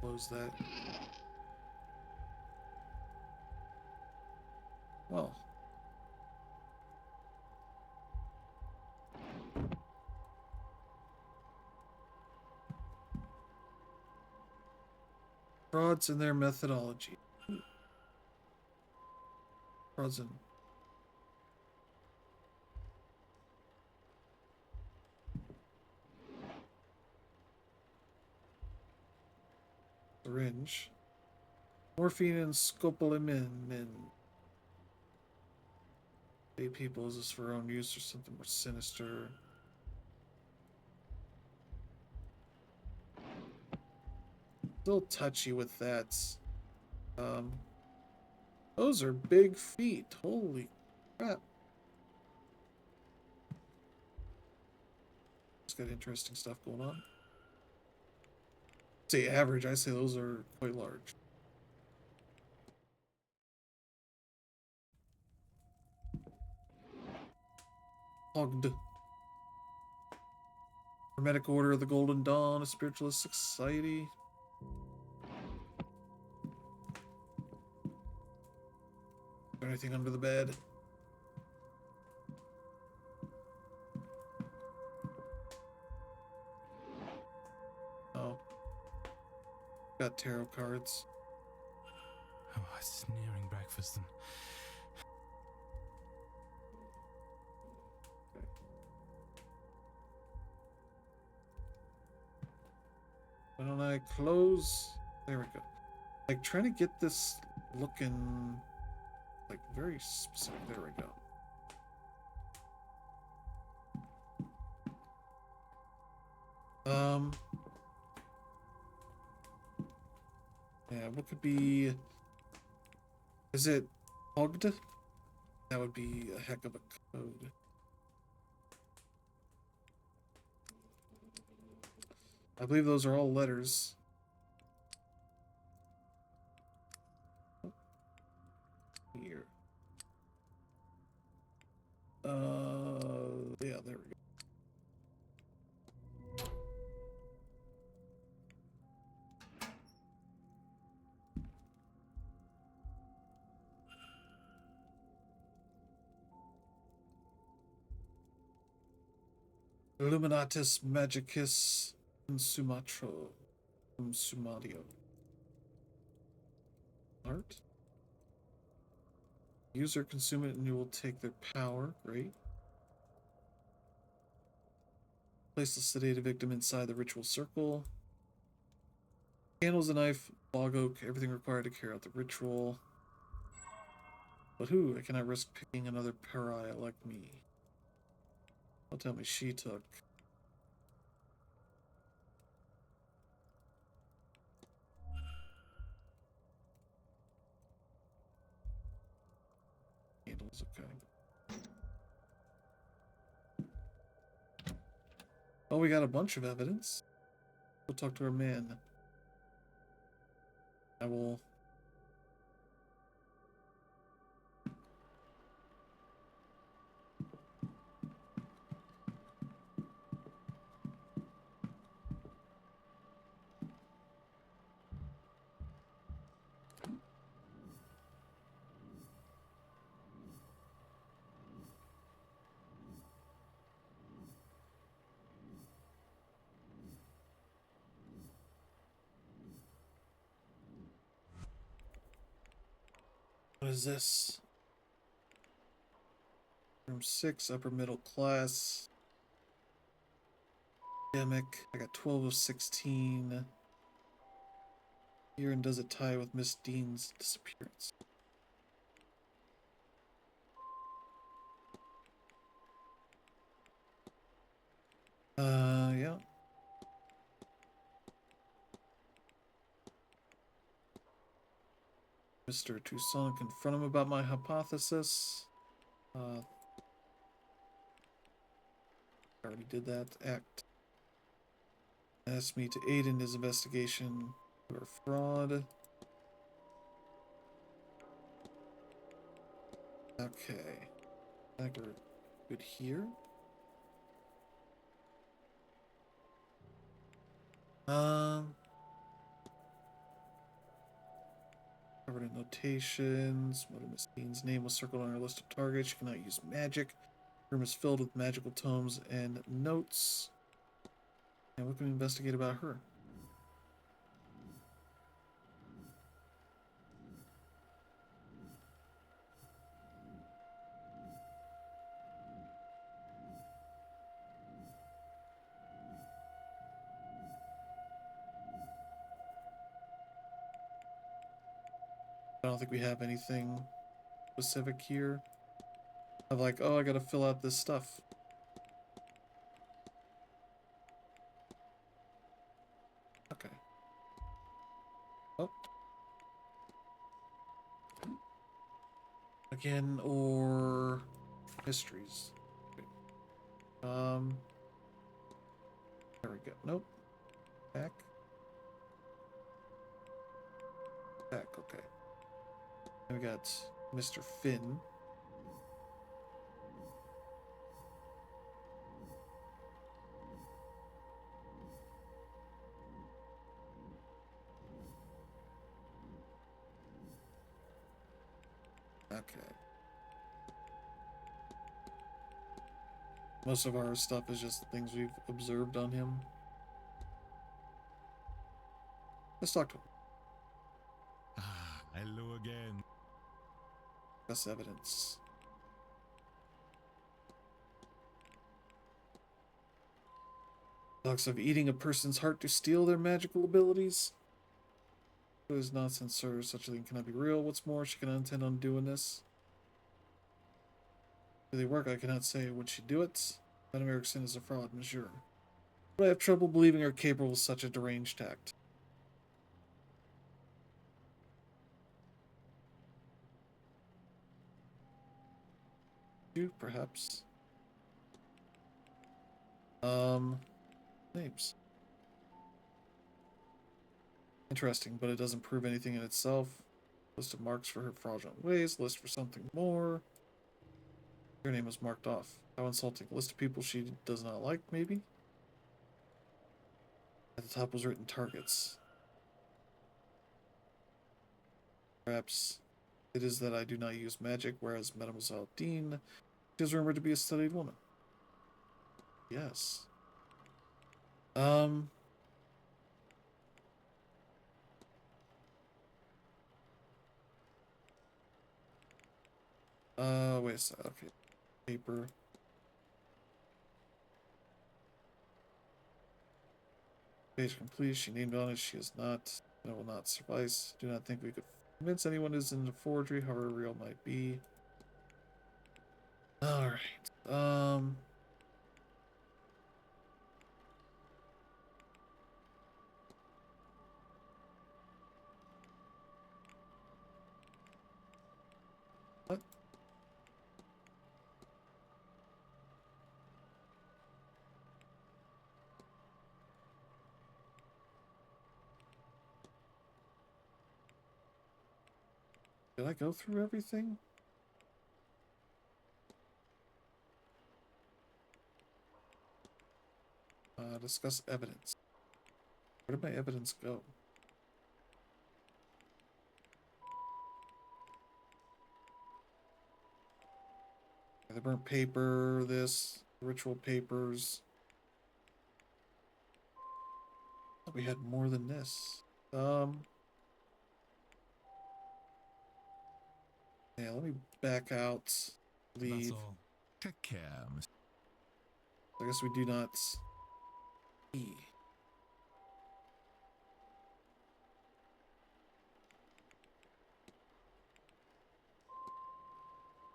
[SPEAKER 1] Close that. Well. Frauds in their methodology. Frauds in. Syringe. Morphine and scopolamine. 8 people, is this for her own use or something more sinister? Still touchy with that. Those are big feet. Holy crap. It's got interesting stuff going on. Say average, I say those are quite large. Hogged. Hermetic Order of the Golden Dawn, a spiritualist society. Is there anything under the bed? Oh. Got tarot cards.
[SPEAKER 3] Oh, a sneering breakfast and...
[SPEAKER 1] Why don't I close? There we go. Like, trying to get this looking like very specific. There we go. Yeah, what could be... Is it hogged? That would be a heck of a code. I believe those are all letters. Here. Yeah, there we go. Illuminatus Magicus Consumatio. Art? User consume it and you will take their power. Great. Place the sedated victim inside the ritual circle. Candles, a knife, log oak, everything required to carry out the ritual. But who? I cannot risk picking another pariah like me. Don't tell me she took. Candles, okay. Oh, we got a bunch of evidence. We'll talk to our man. I will... What is this? Room 6, upper middle class. Academic. I got 12 of 16. Here and does it tie with Miss Dean's disappearance? Yeah. Mr. Toussaint confront him about my hypothesis. I already did that. Act. Asked me to aid in his investigation for fraud. Okay. I think we're good here. Covered in notations. Mother Miss Dean's name was circled on our list of targets. She cannot use magic. Room is filled with magical tomes and notes. And what can we investigate about her? I don't think we have anything specific here. Of like, oh, I gotta fill out this stuff. Okay. Oh. Again, or mysteries. Okay. There we go. Nope. Back. Back, okay. And we got Mr. Finn. Okay. Most of our stuff is just things we've observed on him. Let's talk to him.
[SPEAKER 10] Ah, hello again.
[SPEAKER 1] Discuss evidence. Talks of eating a person's heart to steal their magical abilities. It is nonsense, sir. Such a thing cannot be real. What's more, she cannot intend on doing this. Do they work? I cannot say. Would she do it? Madame Erickson is a fraud, monsieur. But I have trouble believing her capable of such a deranged act. You, perhaps. Names. Interesting, but it doesn't prove anything in itself. List of marks for her fraudulent ways. List for something more. Your name was marked off. How insulting. List of people she does not like, maybe? At the top was written targets. Perhaps it is that I do not use magic, whereas Mademoiselle Dean is rumored to be a studied woman. Yes. Wait a second. Okay. Paper. Page complete. She named on it. She is not. That will not suffice. Do not think we could convince anyone is in the forgery, however real it might be. Alright. What? Did I go through everything? Discuss evidence. Where did my evidence go? The burnt paper, this, ritual papers. We had more than this. Yeah, let me back out. Leave.
[SPEAKER 3] That's all.
[SPEAKER 10] Take care, Mr.
[SPEAKER 1] I guess we do not.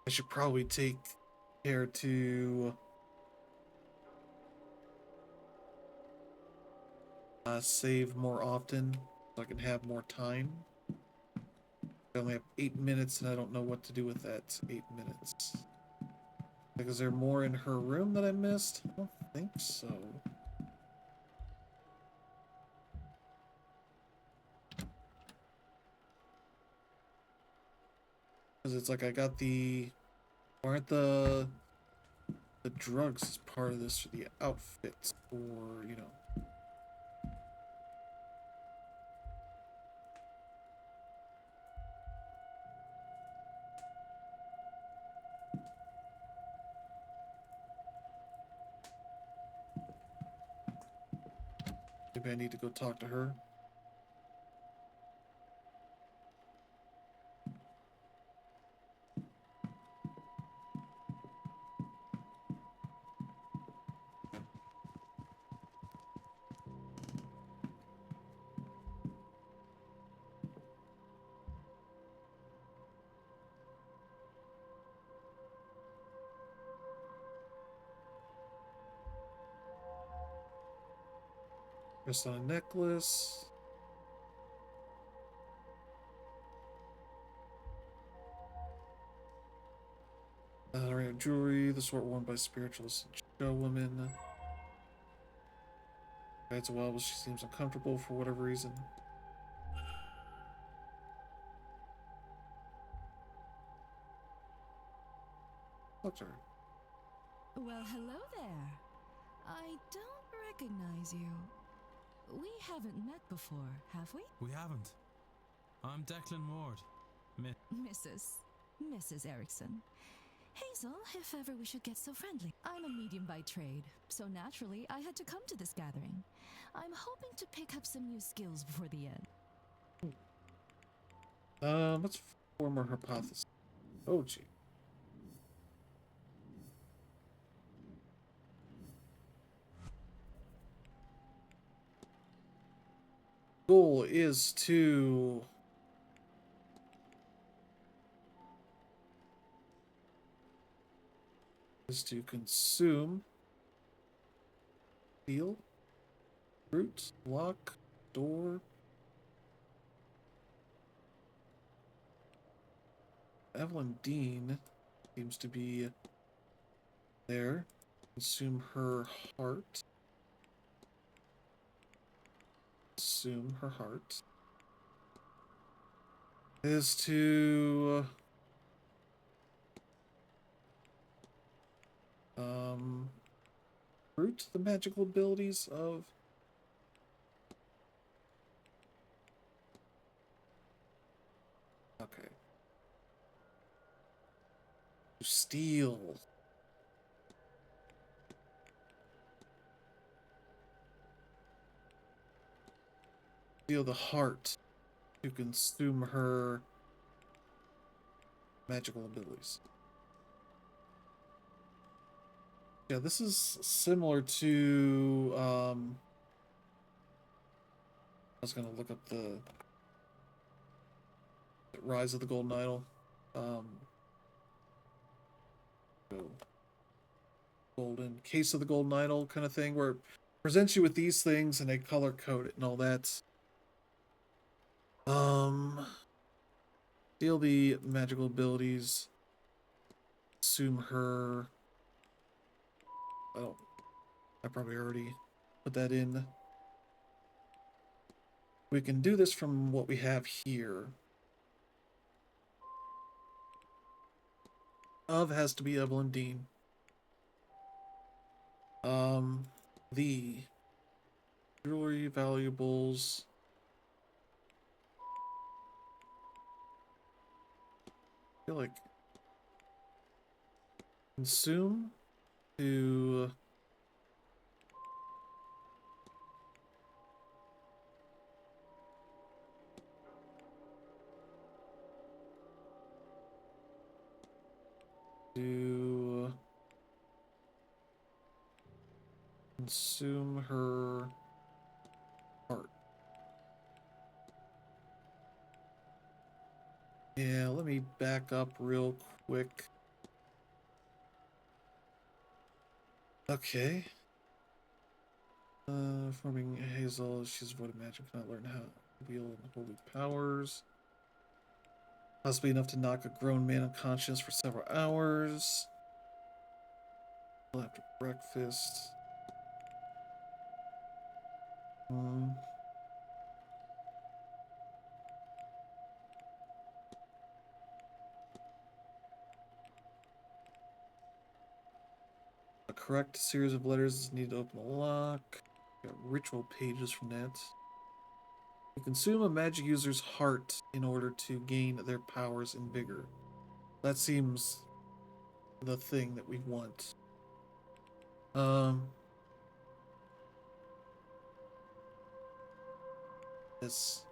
[SPEAKER 1] I should probably take care to save more often so I can have more time. I only have 8 minutes and I don't know what to do with that 8 minutes. Like, is there more in her room that I missed? I don't think so. Because it's like I got the... Aren't the drugs as part of this, or the outfits, or, you know... Maybe I need to go talk to her. Just on a necklace. Rare jewelry, the sort worn by spiritualists and show women. Guides a while, but she seems uncomfortable for whatever reason. Talk to her.
[SPEAKER 15] Well, hello there. I don't recognize you. We haven't met before, have we?
[SPEAKER 3] We haven't. I'm Declan Ward.
[SPEAKER 15] Mrs. Erickson. Hazel, if ever we should get so friendly. I'm a medium by trade, so naturally I had to come to this gathering. I'm hoping to pick up some new skills before the end.
[SPEAKER 1] Let's form our hypothesis. Oh, gee. Goal is to consume, steal, fruit, lock, door. Evelyn Dean seems to be there. Consume her heart. Consume her heart. Is to root the magical abilities of okay. Steal. Steal the heart to consume her magical abilities. Yeah, this is similar to I was gonna look up the Rise of the Golden Idol. Golden Case of the Golden Idol kind of thing, where it presents you with these things and they color code it and all that. Steal the magical abilities. Consume her. Oh, I probably already put that in. We can do this from what we have here. Of has to be Evelyn Dean. The jewelry, valuables. I feel like consume to Consume her heart. Yeah, let me back up real quick. Okay. Forming Hazel, she's avoided magic, cannot learn how to wield holy powers. Possibly enough to knock a grown man unconscious for several hours. After breakfast. A correct series of letters is needed to open the lock. Got ritual pages from that. You consume a magic user's heart in order to gain their powers and vigor. That seems the thing that we want. This.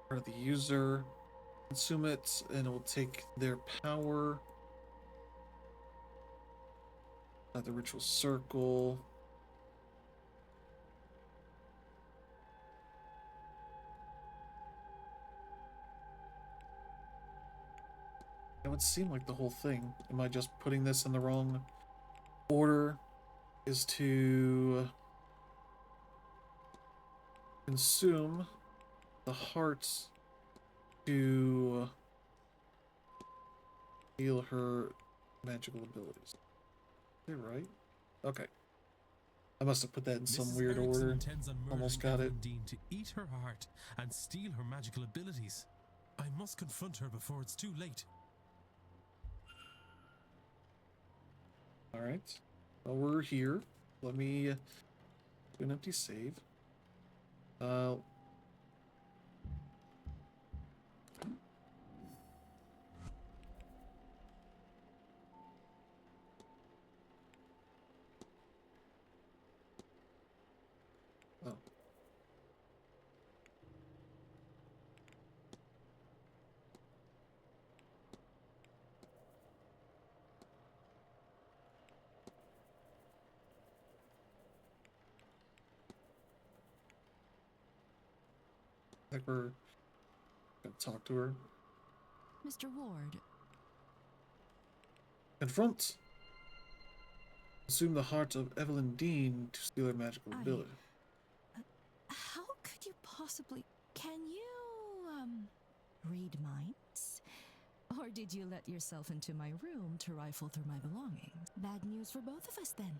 [SPEAKER 1] For the user, consume it, and it will take their power. The ritual circle. It would seem like the whole thing. Am I just putting this in the wrong order? Is to consume the hearts to heal her magical abilities. Is that right? Okay. I must have put that in some weird
[SPEAKER 3] Erickson
[SPEAKER 1] order.
[SPEAKER 3] intends on
[SPEAKER 1] Almost got it.
[SPEAKER 3] Evelyn Dean to eat her heart and steal her magical abilities. I must confront her before it's too late.
[SPEAKER 1] Alright. Well, we're here. Let me do an empty save. Oh. Like we're gonna talk to her.
[SPEAKER 15] Mr. Ward.
[SPEAKER 1] Confront. Consume the heart of Evelyn Dean to steal her magical ability.
[SPEAKER 15] How could you possibly... Can you, read minds? Or did you let yourself into my room to rifle through my belongings? Bad news for both of us, then.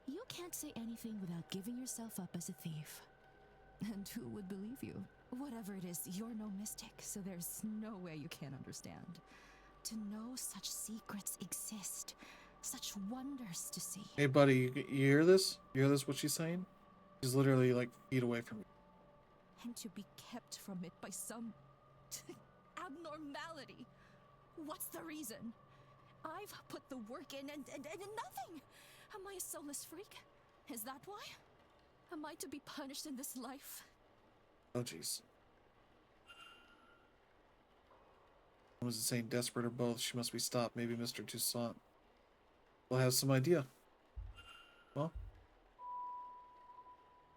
[SPEAKER 15] You can't say anything without giving yourself up as a thief. And who would believe you? Whatever it is, you're no mystic, so there's no way you can't understand. To know such secrets exist, such wonders to see.
[SPEAKER 1] Hey, buddy, you hear this? You hear this, what she's saying? She's literally, like, feet away from me.
[SPEAKER 15] And to be kept from it by some abnormality. What's the reason? I've put the work in and nothing. Am I a soulless freak? Is that why? Am I to be punished in this life?
[SPEAKER 1] Oh, jeez. Was it saying desperate or both? She must be stopped. Maybe Mr. Toussaint will have some idea. Well,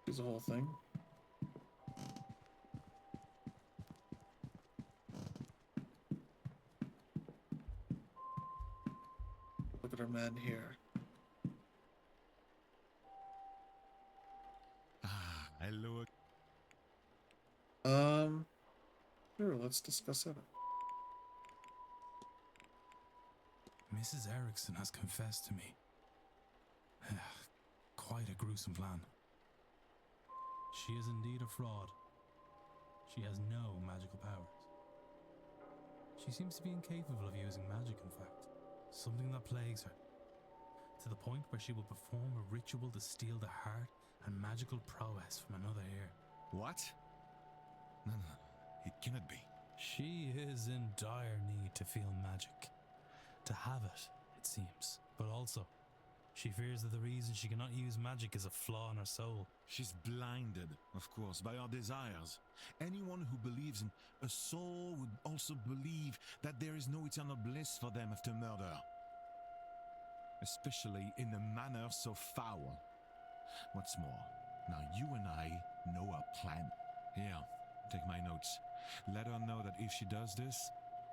[SPEAKER 1] here's the whole thing. Look at our man here.
[SPEAKER 10] Hello.
[SPEAKER 1] Sure, let's discuss it.
[SPEAKER 3] Mrs. Erickson has confessed to me. Quite a gruesome plan. She is indeed a fraud. She has no magical powers. She seems to be incapable of using magic, in fact. Something that plagues her. To the point where she will perform a ritual to steal the heart and magical prowess from another here.
[SPEAKER 10] What? No, it cannot be.
[SPEAKER 3] She is in dire need to feel magic. To have it seems. But also, she fears that the reason she cannot use magic is a flaw in her soul.
[SPEAKER 10] She's blinded, of course, by our desires. Anyone who believes in a soul would also believe that there is no eternal bliss for them after murder. especially in a manner so foul. What's more, now you and I know our plan. Here, take my notes. Let her know that if she does this,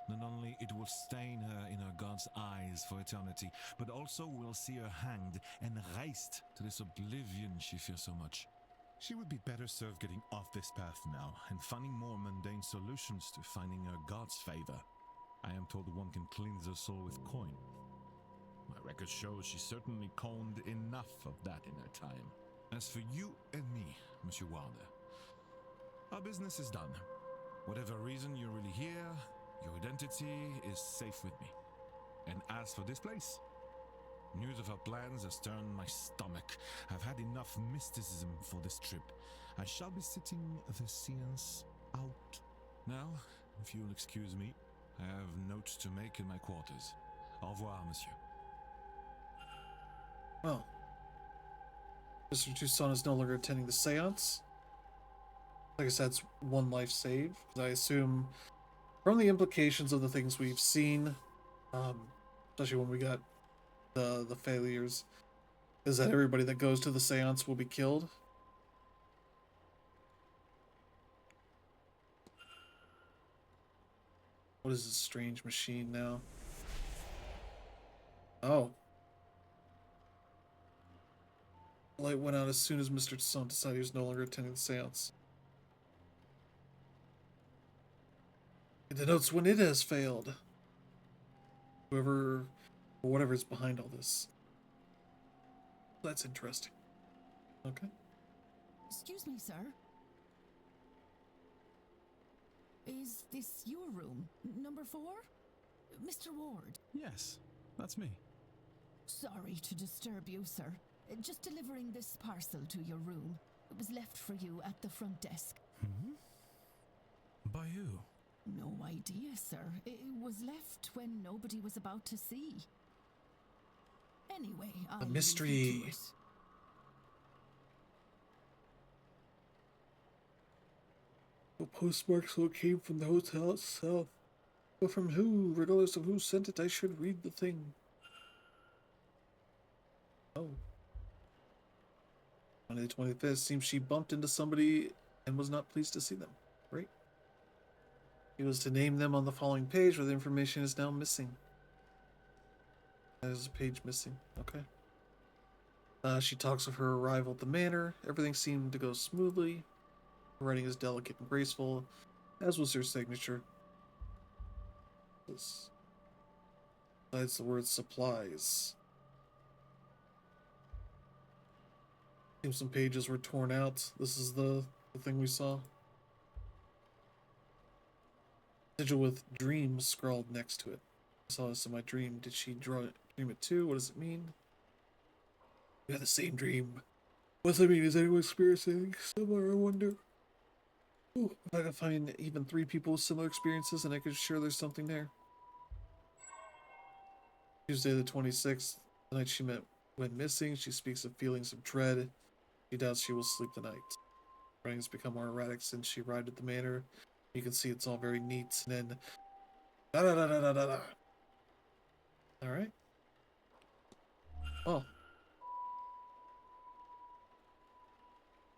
[SPEAKER 10] not only it will stain her in her God's eyes for eternity, but also we'll see her hanged and raised to this oblivion she fears so much. She would be better served getting off this path now and finding more mundane solutions to finding her God's favor. I am told one can cleanse her soul with coin. My record shows she certainly coined enough of that in her time. As for you and me, Monsieur Wilder, our business is done. Whatever reason you're really here, your identity is safe with me. And as for this place, news of our plans has turned my stomach. I've had enough mysticism for this trip. I shall be sitting the seance out. Now, if you'll excuse me, I have notes to make in my quarters. Au revoir, monsieur.
[SPEAKER 1] Well, Mr. Toussaint is no longer attending the seance. I guess that's one life saved. I assume from the implications of the things we've seen, especially when we got the failures, is that everybody that goes to the seance will be killed. What is this strange machine now? Oh. Light went out as soon as Mr. Toussaint decided he was no longer attending the seance. It denotes when it has failed. Whoever or whatever is behind all this. That's interesting. Okay.
[SPEAKER 11] Excuse me, sir. Is this your room? Number 4? Mr. Ward?
[SPEAKER 3] Yes, that's me.
[SPEAKER 11] Sorry to disturb you, sir. Just delivering this parcel to your room. It was left for you at the front desk.
[SPEAKER 3] Hmm? By who?
[SPEAKER 11] No idea, sir. It was left when nobody was about to see. Anyway,
[SPEAKER 1] a mystery. The postmark so it came from the hotel itself. But from who? Regardless of who sent it, I should read the thing. Oh. On the 25th, seems she bumped into somebody and was not pleased to see them. Right? He was to name them on the following page, where the information is now missing. There's a page missing. Okay. She talks of her arrival at the manor. Everything seemed to go smoothly. Her writing is delicate and graceful, as was her signature. Besides the word supplies. Seems some pages were torn out. This is the thing we saw. Sigil with dreams scrawled next to it. I saw this in my dream. Did she dream it too? What does it mean? We had the same dream. What does it mean? Is anyone experiencing anything similar, I wonder? Ooh, if I could find even 3 people with similar experiences, and I could sure there's something there. Tuesday the 26th, the night she went missing, she speaks of feelings of dread. She doubts she will sleep the night. Writing has become more erratic since she arrived at the manor. You can see it's all very neat, and then da da da da da da da. All right. Oh.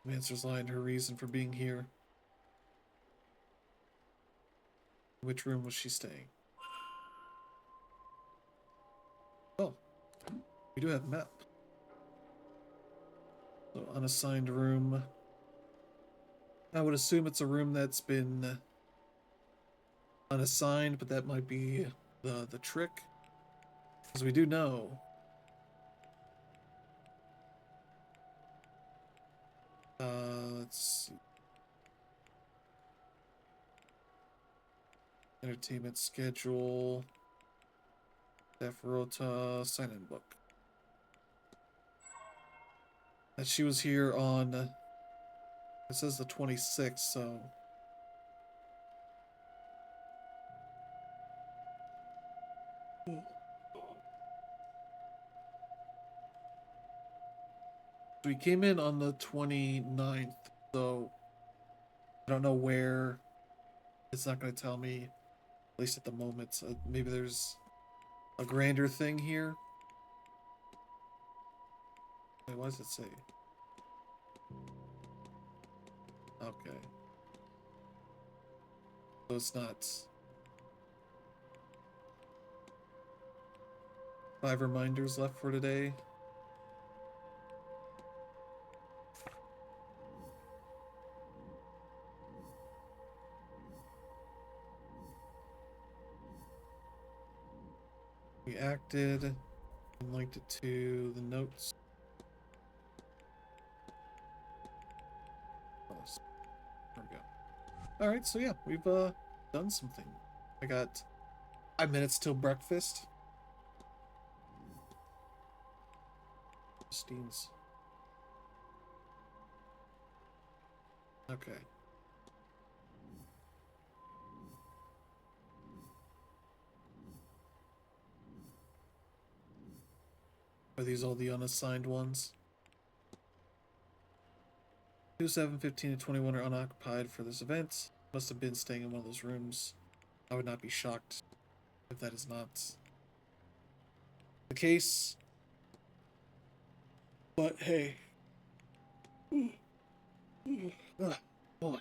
[SPEAKER 1] Mancer's line, her reason for being here. Which room was she staying? Oh. We do have a map. So, unassigned room. I would assume it's a room that's been unassigned, but that might be the trick. Because we do know. Let's see. Entertainment schedule. Staff rota, sign-in book. And she was here on, it says the 26th, so. We came in on the 29th, so I don't know where. It's not going to tell me, at least at the moment. Maybe there's a grander thing here. Wait, what does it say? Okay. So it's not 5 reminders left for today. We acted and linked it to the notes. There we go. Alright, so yeah, we've done something. I got 5 minutes till breakfast. Steams. Okay. Are these all the unassigned ones? 2, 7, 15, and 21 are unoccupied for this event. Must have been staying in one of those rooms. I would not be shocked if that is not the case. But hey. Ugh, boy.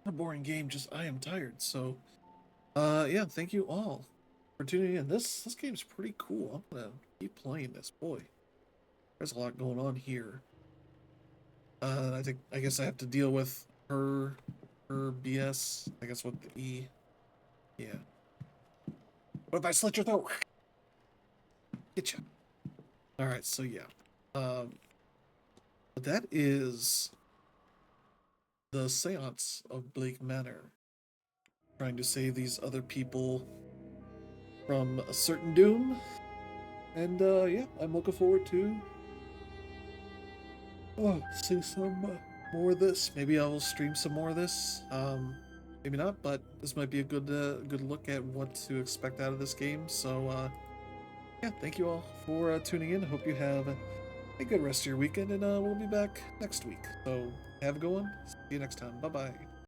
[SPEAKER 1] What a boring game, just I am tired, so yeah, thank you all for tuning in. This game's pretty cool. I'm gonna keep playing this. Boy, there's a lot going on here. I guess I have to deal with her BS. I guess with the E. Yeah. What if I slit your throat? Get you. All right, so yeah. That is the Seance of Blake Manor. Trying to save these other people from a certain doom. And yeah, I'm looking forward to see some more of this. Maybe I will stream some more of this. Maybe not, but this might be a good look at what to expect out of this game. So yeah, thank you all for tuning in. Hope you have a good rest of your weekend, and we'll be back next week. So have a good one. See you next time. Bye bye.